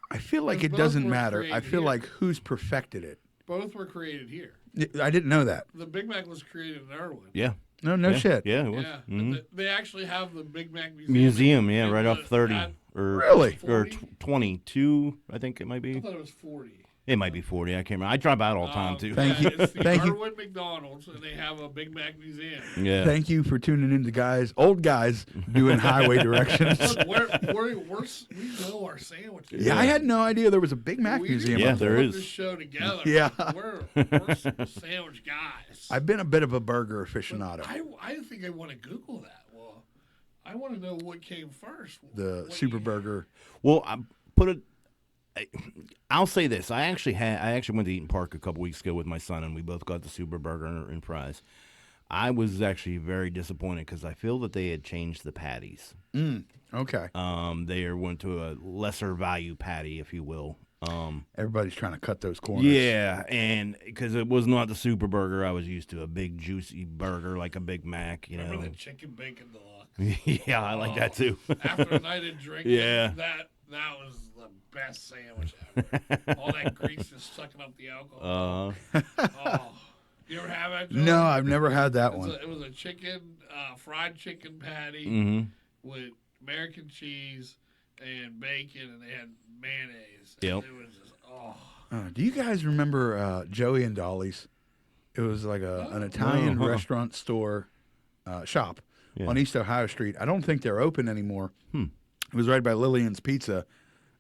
I feel like it Both doesn't were matter. I created feel here. like who's perfected it. Both were created here. I didn't know that. The Big Mac was created in Irwin. Yeah. No yeah. shit. Yeah, it was. Yeah, Mhm. but they actually have the Big Mac museum. Museum, yeah, in right the- off 30 at- or Really? or 40? 22, I think it might I be. thought it was 40. It might be 40. I can't remember. I drive out all the time too. Thank you. It's the Thank you. Irwin McDonald's, and they have a Big Mac museum. Yeah. Thank you for tuning in to old guys doing highway directions. Look, we know our sandwiches. Yeah, I had no idea there was a Big Mac We museum. Yeah, up there put is. This show together. Yeah. we're sandwich guys. I've been a bit of a burger aficionado. I think I want to Google that. Well, I want to know what came first. The What Super you- Burger. Well, I'll say this. I actually went to Eaton Park a couple weeks ago with my son, and we both got the Super Burger and fries. I was actually very disappointed because I feel that they had changed the patties. Okay. They went to a lesser value patty, if you will. Everybody's trying to cut those corners. Yeah, and because it was not the Super Burger I was used to, a big juicy burger like a Big Mac, you Remember know. the chicken bacon deluxe? Yeah, I like that too. After a night of drinking, Yeah. That was the best sandwich ever. All that grease is sucking up the alcohol. Oh, you ever have that? Joey? No, I've never had that one. It was a chicken, fried chicken patty with American cheese and bacon, and they had mayonnaise. Yep. It was just, Do you guys remember Joey and Dolly's? It was like an Italian restaurant store shop on East Ohio Street. I don't think they're open anymore. It was right by Lillian's Pizza.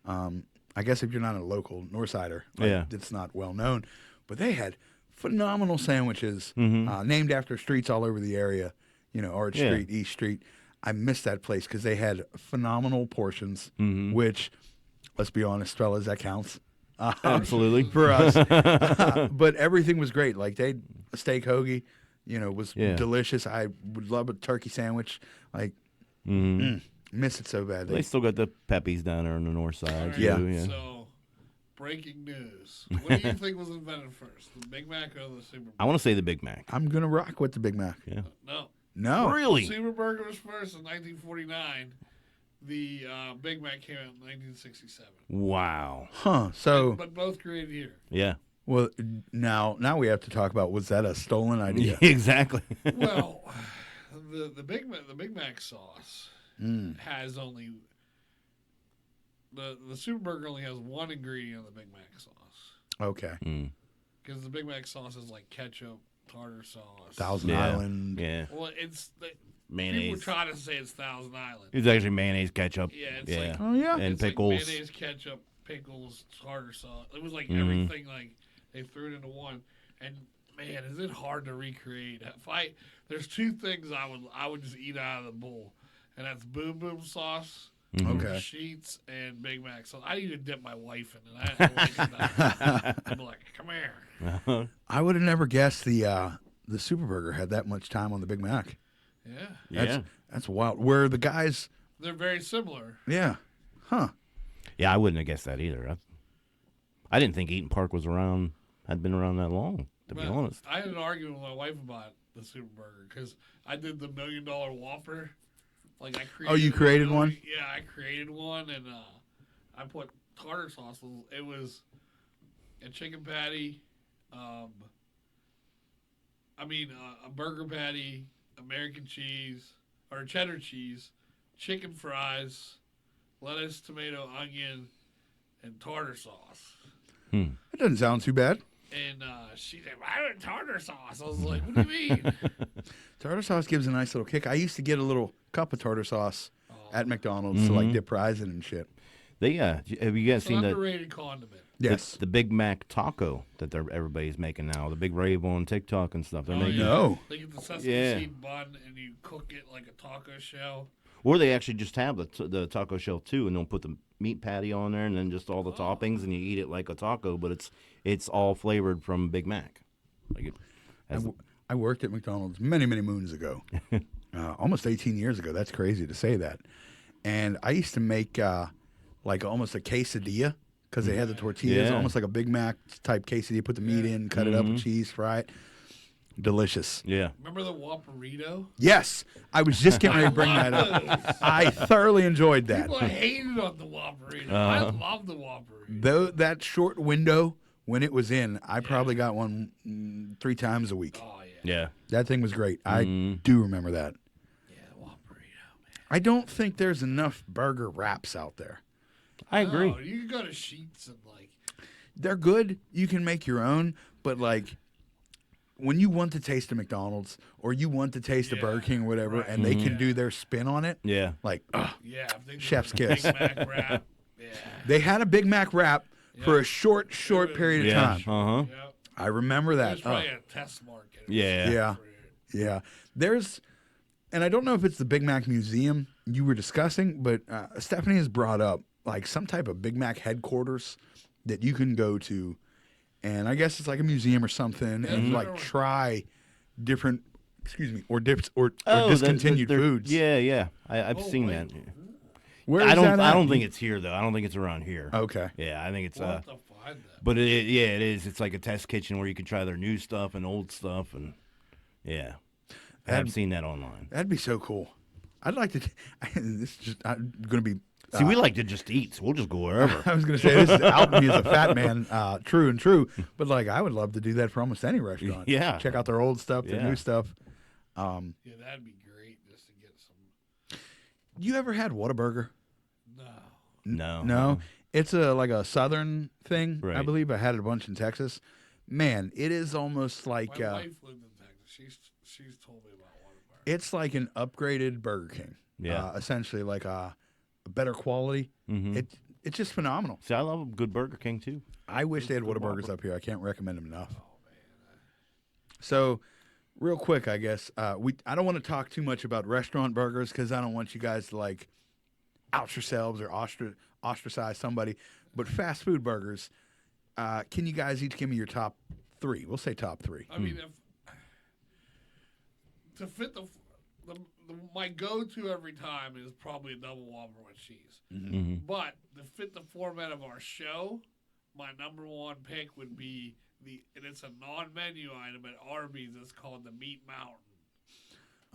I guess if you're not a local Northsider, it's not well known. But they had phenomenal sandwiches named after streets all over the area. You know, Arch Street, East Street. I missed that place because they had phenomenal portions, which, let's be honest, fellas, that counts. Absolutely. For us. But everything was great. Like, a steak hoagie, was delicious. I would love a turkey sandwich. Like, miss it so bad. They still got the Peppies down there on the north side. Right. Yeah. So, breaking news. What do you think was invented first, the Big Mac or the Super Burger? I want to say the Big Mac. I'm going to rock with the Big Mac. Yeah. No. Really? The Super Burger was first in 1949. The Big Mac came out in 1967. Wow. Huh. So, But both created here. Yeah. well, now we have to talk about, was that a stolen idea? Exactly. Well, the Big Mac sauce has only the Super Burger only has one ingredient of the Big Mac sauce. Okay. Because the Big Mac sauce is like ketchup, tartar sauce, Thousand Island. Yeah. Well, it's Mayonnaise. people try to say it's Thousand Island. It's actually mayonnaise, ketchup. Yeah, it's like Oh, yeah. And it's pickles. like mayonnaise, ketchup, pickles, tartar sauce. It was like everything. Like they threw it into one. And man, is it hard to recreate? There's two things I would just eat out of the bowl, and that's Boom Boom sauce. Okay. Sheets and Big Mac. So I need to dip my wife in it. I like that. I'm like, come here. I would have never guessed the Super Burger had that much time on the Big Mac. Yeah. That's wild. Where the guys, They're very similar. yeah. Huh. Yeah, I wouldn't have guessed that either. I didn't think Eaton Park had been around that long, to be honest. I had an argument with my wife about the Super Burger because I did the $1 Million Whopper. Like I created. Oh, you created one? Yeah, I created one, and I put tartar sauce. It was a chicken patty, a burger patty, American cheese or cheddar cheese, chicken fries, lettuce, tomato, onion, and tartar sauce. That doesn't sound too bad. And she said, "I want tartar sauce." I was like, "What do you mean?" Tartar sauce gives a nice little kick. I used to get a little cup of tartar sauce at McDonald's to like dip fries in and shit. Have you guys It's an seen underrated condiment. Yes. the Big Mac taco that everybody's making now? The big rave on TikTok and stuff. They're making. Yeah. No. They get the sesame seed bun and you cook it like a taco shell. Or they actually just have the taco shell too, and they'll put the meat patty on there, and then just all the toppings, and you eat it like a taco. But it's all flavored from Big Mac. Like it has I worked at McDonald's many, many moons ago. Almost 18 years ago. That's crazy to say that. And I used to make like almost a quesadilla because they had the tortillas, almost like a Big Mac type quesadilla. Put the meat in, cut it up with cheese, fry it. Delicious. Yeah. Remember the Whopperito? Yes. I was just getting ready to bring that up. I thoroughly enjoyed that. People hated on the Whopperito. I love the Whopperito. Though that short window when it was in, I probably got one 3 times a week. Oh, yeah. Yeah. That thing was great. I do remember that. Yeah, the Whopperito, man. I don't think there's enough burger wraps out there. I agree. No, you can go to Sheets and They're good. You can make your own, but like when you want to taste a McDonald's or you want to taste a Burger King or whatever, and they can do their spin on it, Yeah. like, yeah, if they do Chef's the kiss. Big Mac wrap. Yeah. they had a Big Mac wrap for a short period of Yeah. time. Uh huh. Yep. I remember that. There's probably a test market. Yeah. Yeah. There's, and I don't know if it's the Big Mac Museum you were discussing, but Stephanie has brought up like some type of Big Mac headquarters that you can go to, and I guess it's like a museum or something, and like try different, or discontinued foods. Yeah. I've seen that. Where I is that don't. I at? don't think it's here though. I don't think it's around here. Okay. Yeah, I think it's. We'll have to find that. But it is. It's like a test kitchen where you can try their new stuff and old stuff, and yeah, I've seen that online. That'd be so cool. I'd like to. This is just going to be See, we like to just eat, so we'll just go wherever. I was going to say, this is Alton. He's a fat man, true and true. But, like, I would love to do that for almost any restaurant. Yeah. Check out their old stuff, their new stuff. Yeah, that'd be great just to get some. You ever had Whataburger? No. No? It's like a southern thing, I Right. believe. I had it a bunch in Texas. Man, it is almost like My wife lived in Texas. She's told me about Whataburger. it's like an upgraded Burger King. Yeah. Essentially like a better quality. It's just phenomenal. See, I love a good Burger King, too. I wish they had Whataburgers up here. I can't recommend them enough. So, real quick, I guess I don't want to talk too much about restaurant burgers because I don't want you guys to like out yourselves or ostracize somebody. But fast food burgers, can you guys each give me your top 3? We'll say top 3. I mean, to fit my go-to every time is probably a double Whopper with cheese. But to fit the format of our show, my number one pick would be and it's a non-menu item at Arby's. It's called the Meat Mountain.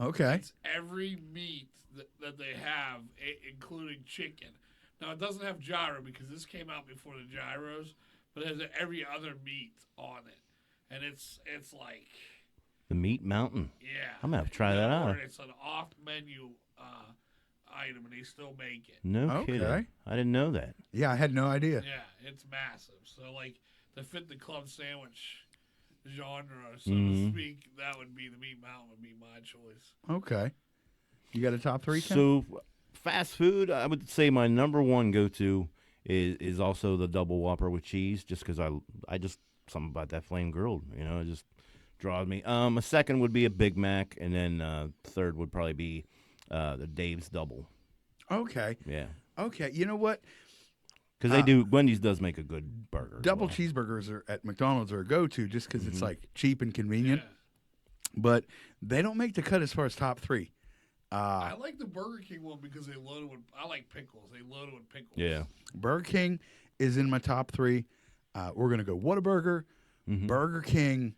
Okay. It's every meat that they have, including chicken. Now, it doesn't have gyro because this came out before the gyros, but it has every other meat on it. And it's like... The Meat Mountain. Yeah. I'm going to have to try that out. It's an off-menu item, and they still make it. No kidding. I didn't know that. Yeah, I had no idea. Yeah, it's massive. So, like, to fit the club sandwich genre, so to speak, that would be the Meat Mountain would be my choice. Okay. You got a top 3, Ken? So, fast food, I would say my number one go-to is also the double Whopper with cheese, just because I just, something about that flame grilled, it just draws me. A second would be a Big Mac, and then third would probably be the Dave's Double. Okay. Yeah. Okay. You know what? Because Wendy's does make a good burger. Double cheeseburgers at McDonald's are a go-to just because it's like cheap and convenient. Yeah. But they don't make the cut as far as top 3. I like the Burger King one because they load it with. I like pickles. They load it with pickles. Yeah. Burger King is in my top 3. We're gonna go Whataburger, Burger King,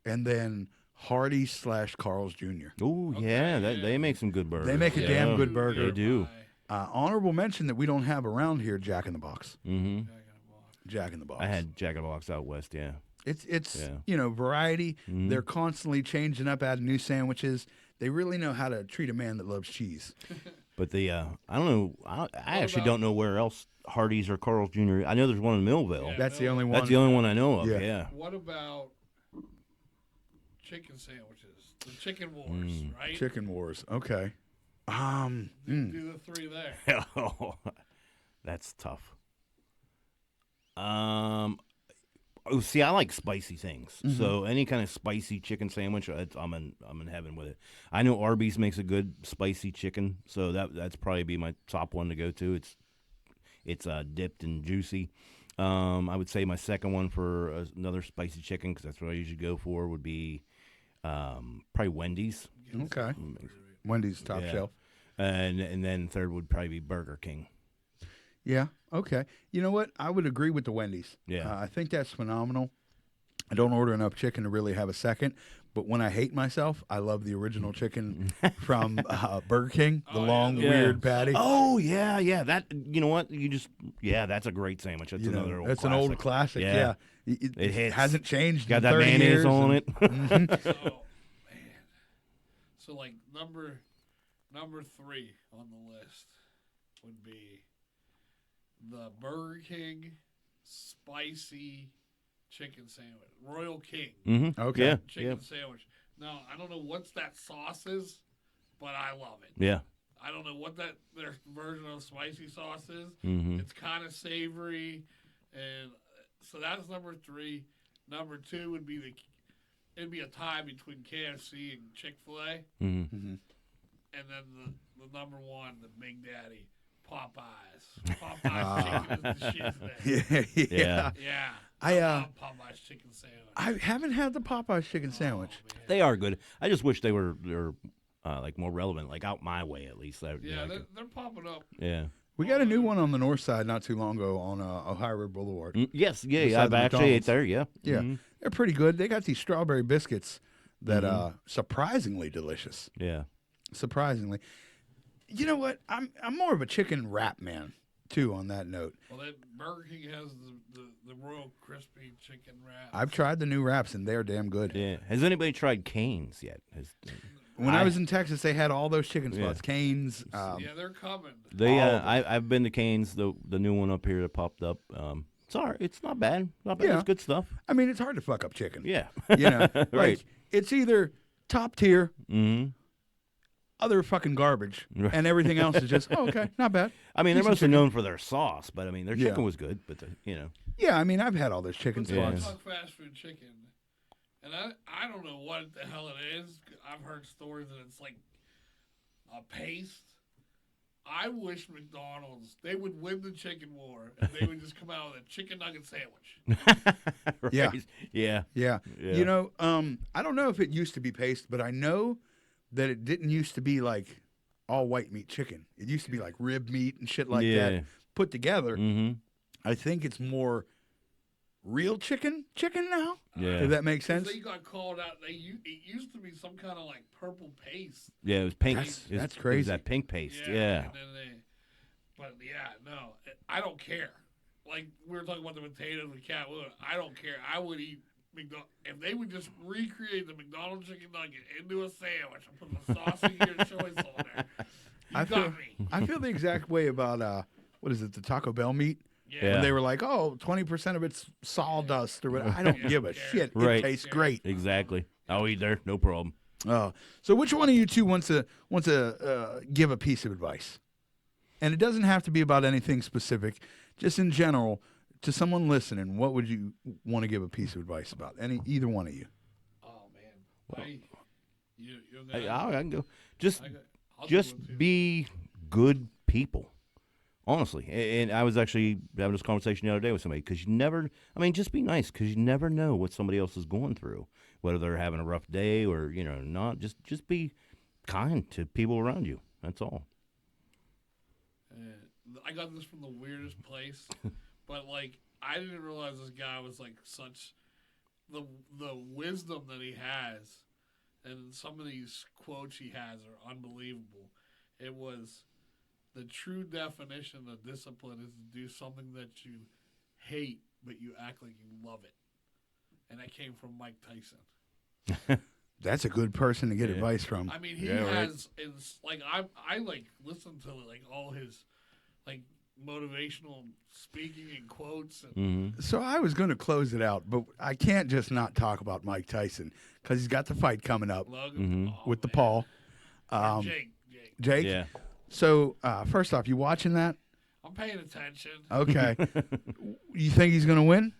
and then Hardee's / Carl's Jr. Oh yeah, they make some good burgers. They make a damn good burger. They do. Honorable mention that we don't have around here: Jack in the Box. Jack in the Box. I had Jack in the Box out west. Yeah. It's variety. They're constantly changing up, adding new sandwiches. They really know how to treat a man that loves cheese. But I don't know. I actually don't know where else Hardee's or Carl's Jr. I know there's one in Millville. Yeah, That's the only one. That's the only one I know of. Yeah. Yeah. What about chicken sandwiches? The Chicken Wars, right? Chicken Wars. Okay. Do the 3 there. That's tough. See, I like spicy things. So any kind of spicy chicken sandwich, I'm in heaven with it. I know Arby's makes a good spicy chicken, so that's probably be my top one to go to. It's dipped and juicy. I would say my second one for another spicy chicken, because that's what I usually go for, would be probably Wendy's. Okay. Wendy's top shelf. And then third would probably be Burger King. Yeah. Okay. You know what? I would agree with the Wendy's. Yeah. I think that's phenomenal. I don't order enough chicken to really have a second, but when I hate myself, I love the original chicken from Burger King, the long, weird patty. Oh, yeah. That, you know what? That's a great sandwich. That's another old That's classic. an old classic, yeah. It hits. Hasn't changed Got in that 30 mayonnaise years on and- it. Oh man. So like number 3 on the list would be the Burger King spicy chicken sandwich, Royal King Okay. Yeah. chicken sandwich. Now I don't know what that sauce is, but I love it. Yeah. I don't know what their version of spicy sauce is. Mm-hmm. It's kind of savory, and so that's number 3. Number 2 would be it'd be a tie between KFC and Chick-fil-A, Mm-hmm. and then the number 1, the Big Daddy, Popeyes. Popeyes chicken is the shit there. Yeah. Yeah. I love Popeyes chicken sandwich. I haven't had the Popeyes chicken sandwich. Man. They are good. I just wish they're like more relevant, like out my way at least. Yeah, they're popping up. Yeah. We got a new one on the north side not too long ago on Ohio River Boulevard. Yes. Yeah. Beside I've the actually ate McDonald's. there. Yeah. Yeah, Mhm. they're pretty good. They got these strawberry biscuits that surprisingly delicious. Yeah. Surprisingly. You know what? I'm more of a chicken wrap man too. On that note, Well, that Burger King has the Royal Crispy Chicken wrap. I've tried the new wraps and they're damn good. Yeah. Has anybody tried Cane's yet? When I was in Texas, they had all those chicken spots, Cane's. Yeah, they're coming. I've been to Cane's, the new one up here that popped up. It's all right. It's not bad. Not bad. Yeah. It's good stuff. I mean, it's hard to fuck up chicken. Yeah. You know, Right. like it's either top tier, Mm-hmm. other fucking garbage, Right. and everything else is just okay, not bad. I mean, they're Decent mostly chicken. known for their sauce, but I mean, their Yeah. chicken was good. But Yeah, I mean, I've had all those chicken Let's spots. talk fast food chicken. And I don't know what the hell it is. I've heard stories that it's like a paste. I wish McDonald's, they would win the chicken war and they would just come out with a chicken nugget sandwich. right. Yeah. Yeah. Yeah. Yeah. You know, I don't know if it used to be paste, but I know that it didn't used to be like all white meat chicken. It used to be like rib meat and shit like Yeah. that put together. Mm-hmm. I think it's more real chicken now. Yeah. If that makes sense. They got called out. It used to be some kind of like purple paste. Yeah, it was pink. That's It was crazy. that pink paste. And Yeah. then but yeah, no, I don't care. Like we were talking about the potatoes with cat wood. I don't care. I would eat McDonald's if they would just recreate the McDonald's chicken nugget into a sandwich and put the sauce of your choice on there. You got me. I feel the exact way about what is it, the Taco Bell meat? Yeah. When they were like, oh, 20% of it's sawdust or whatever. I don't give a shit. Right. It tastes great. Exactly. I'll eat there. No problem. So which one of you two wants to give a piece of advice? And it doesn't have to be about anything specific. Just in general, to someone listening, what would you want to give a piece of advice about? Either one of you. Oh man, I can go. Just I'll just do one, too. be good people. Honestly, and I was actually having this conversation the other day with somebody because just be nice because you never know what somebody else is going through, whether they're having a rough day or not. Just be kind to people around you. That's all. I got this from the weirdest place, but like I didn't realize this guy was like such the wisdom that he has, and some of these quotes he has are unbelievable. It was. The true definition of discipline is to do something that you hate, but you act like you love it. And that came from Mike Tyson. That's a good person to get advice from. I mean, he has, I like listen to like all his like motivational speaking and quotes. And So I was going to close it out, but I can't just not talk about Mike Tyson because he's got the fight coming up with the Paul. Jake. Yeah. So, first off, you watching that? I'm paying attention. Okay. You think he's going to win?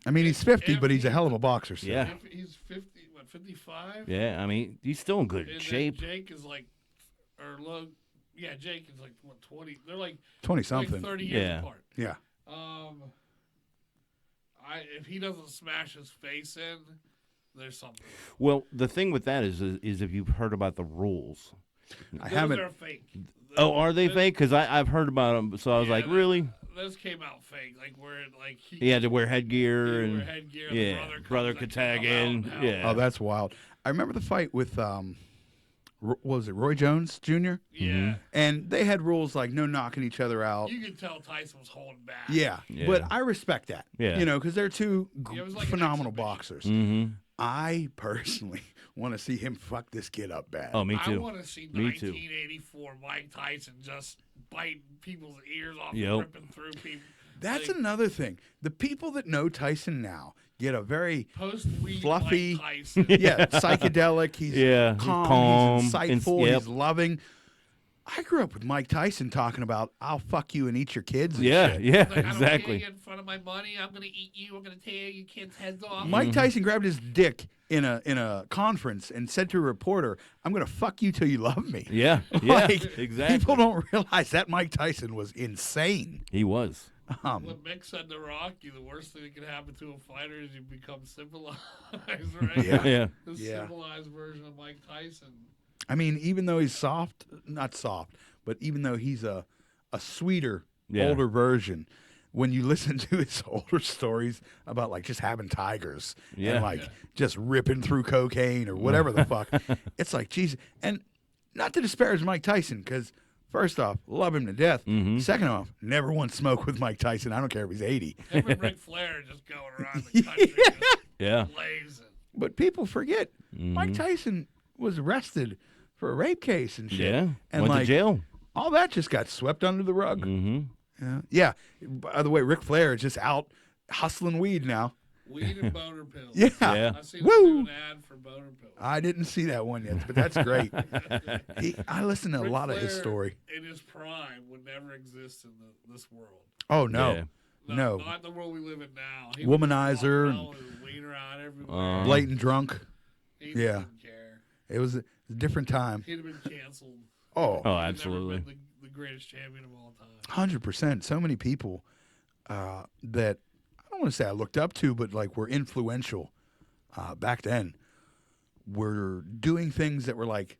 I mean, he's 50, but he's a hell of a boxer. Still. Yeah. He's 55? Yeah. I mean, he's still in good And shape. Jake is like, Jake is like, 20? They're like 20-something. like 30 years Yeah. apart. Yeah. If he doesn't smash his face in, there's something. Well, the thing with that is if you've heard about the rules. I Those haven't. are fake. Oh, are they fake? Because I've heard about them. So I was like, really? Those came out fake. Like where like He had to wear headgear he and wear headgear. yeah, The brother comes could that tag come out in. and help. Yeah. Oh, that's wild. I remember the fight with, what was it, Roy Jones Jr.? Yeah. And they had rules like no knocking each other out. You could tell Tyson was holding back. Yeah. Yeah. But I respect that. Yeah. You know, because they're two Yeah, it was like an phenomenal exhibition. boxers. Mm-hmm. I personally want to see him fuck this kid up bad. Oh, me I too. want to see Me too. 1984 Mike Tyson just biting people's ears off Yep. and ripping through people. That's like, another thing. The people that know Tyson now get a very post-weed fluffy- Mike Tyson. psychedelic. He's Yeah, he's calm. He's calm, insightful. yep. He's loving. I grew up with Mike Tyson talking about "I'll fuck you and eat your kids." And Yeah, shit. yeah, Like, I don't care exactly. you in front of my money. I'm gonna eat you. I'm gonna tear your kids' heads off. Mike Tyson grabbed his dick in a conference and said to a reporter, "I'm gonna fuck you till you love me." Yeah, yeah, Like, exactly. People don't realize that Mike Tyson was insane. He was. When Mick said to Rocky, the worst thing that can happen to a fighter is you become civilized, right? Yeah. Yeah. The Yeah. civilized version of Mike Tyson. I mean, even though he's not soft, but even though he's a sweeter, Yeah. older version, when you listen to his older stories about like just having tigers Yeah. and like just ripping through cocaine or whatever the fuck, it's like, Jesus. And not to disparage Mike Tyson, because First off, love him to death. Second off, never once smoked with Mike Tyson. I don't care if he's 80. Him and Ric Flair just going around the country, just blazing. But people forget Mike Tyson was arrested for a rape case and shit. Yeah, and went to jail. All that just got swept under the rug. Yeah. By the way, Ric Flair is just out hustling weed now. Weed and boner pills. Yeah. I seen him do an ad for boner pills. I didn't see that one yet, but that's great. I listened to a lot of his story. In his prime would never exist in this world. Oh, no. Yeah. No. Not the world we live in now. He Womanizer. and weed around everywhere. Blatant drunk. He didn't care. It was a different time. He'd have been canceled. Oh, Absolutely. He'd never been the greatest champion of all time. 100%. So many people that I don't want to say I looked up to, but like were influential back then were doing things that were like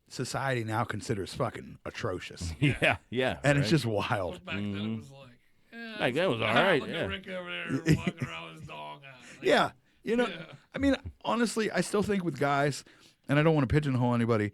society now considers fucking atrocious. Yeah. And it's just wild. Back then it was like, Back then it was all right. Look Yeah. at Rick over there walking around with his dog out. Like, Yeah. You know, I mean, honestly, I still think with guys, and I don't want to pigeonhole anybody,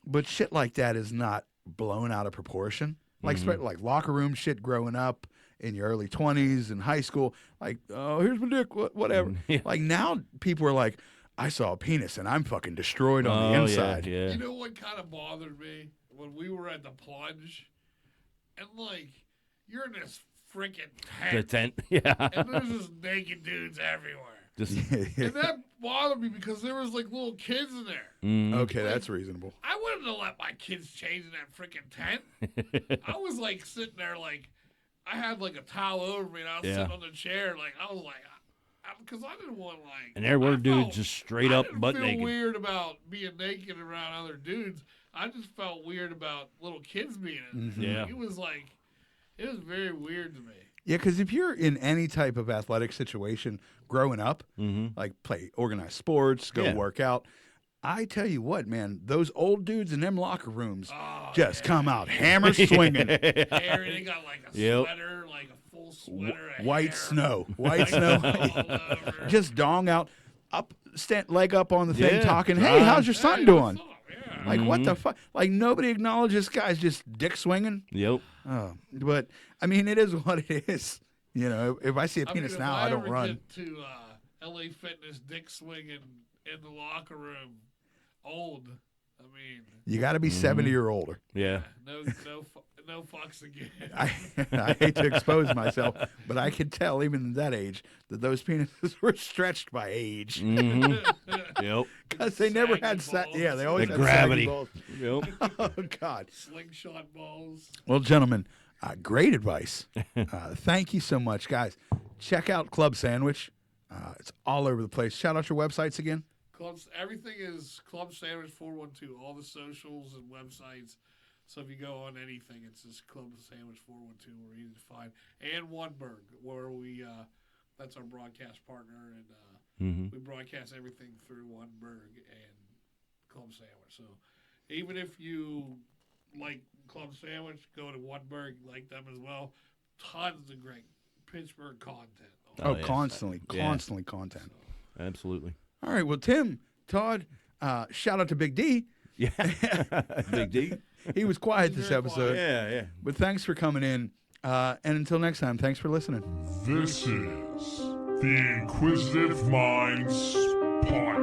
but shit like that is not blown out of proportion. Like, like locker room shit growing up in your early 20s and high school, like, oh, here's my dick, whatever. Like, now people are like, I saw a penis and I'm fucking destroyed on the inside. Yeah. You know what kind of bothered me? When we were at the plunge, and like, you're in this freaking The tent, tent. Yeah. and there's just naked dudes everywhere. Just And that bothered me because there was like little kids in there. Okay, that's reasonable. I wouldn't have let my kids change in that freaking tent. I was like sitting there like, I had like a towel over me and I was sitting on the chair like, I was like, because I didn't want like. And there were dudes just straight up butt I didn't naked. feel weird about being naked around other dudes. I just felt weird about little kids being in there. Yeah. It was like, it was very weird to me. Yeah, because if you're in any type of athletic situation growing up, like play organized sports, go work out, I tell you what, man, those old dudes in them locker rooms just come out hammer swinging. Hair, they got like a sweater, like a full sweater. Of White hair. snow. All over. Just dong out, leg up on the thing, Yeah, talking, hey, how's your son doing? What's up? Yeah. Like, what the fuck? Like, nobody acknowledges guys just dick swinging. Yep. Oh, but, I mean, it is what it is. You know, if I see a penis now, I don't ever run. Get to LA Fitness dick swinging in the locker room, old. I mean, You got to be 70 or older. Yeah. no fucks again. I hate to expose myself, but I could tell even at that age that those penises were stretched by age. Yep. Because they never had Saggy balls. they always The had gravity. saggy balls. Yep. Oh God. Slingshot balls. Well, gentlemen, great advice. Thank you so much, guys. Check out Club Sandwich. It's all over the place. Shout out your websites again. Everything is Club Sandwich 412. All the socials and websites. So if you go on anything, it's just Club Sandwich 412. We're easy to find. And Oneberg, where we that's our broadcast partner, and we broadcast everything through Oneberg and Club Sandwich. So even if you like Club Sandwich, go to Oneberg, like them as well. Tons of great Pittsburgh content. Oh, yeah. constantly content. Absolutely. All right. Well, Tim, Todd, shout out to Big D. Yeah. Big D. He was quiet He's this very episode. Yeah, yeah. But thanks for coming in. And until next time, thanks for listening. This is the Inquisitive Minds Podcast.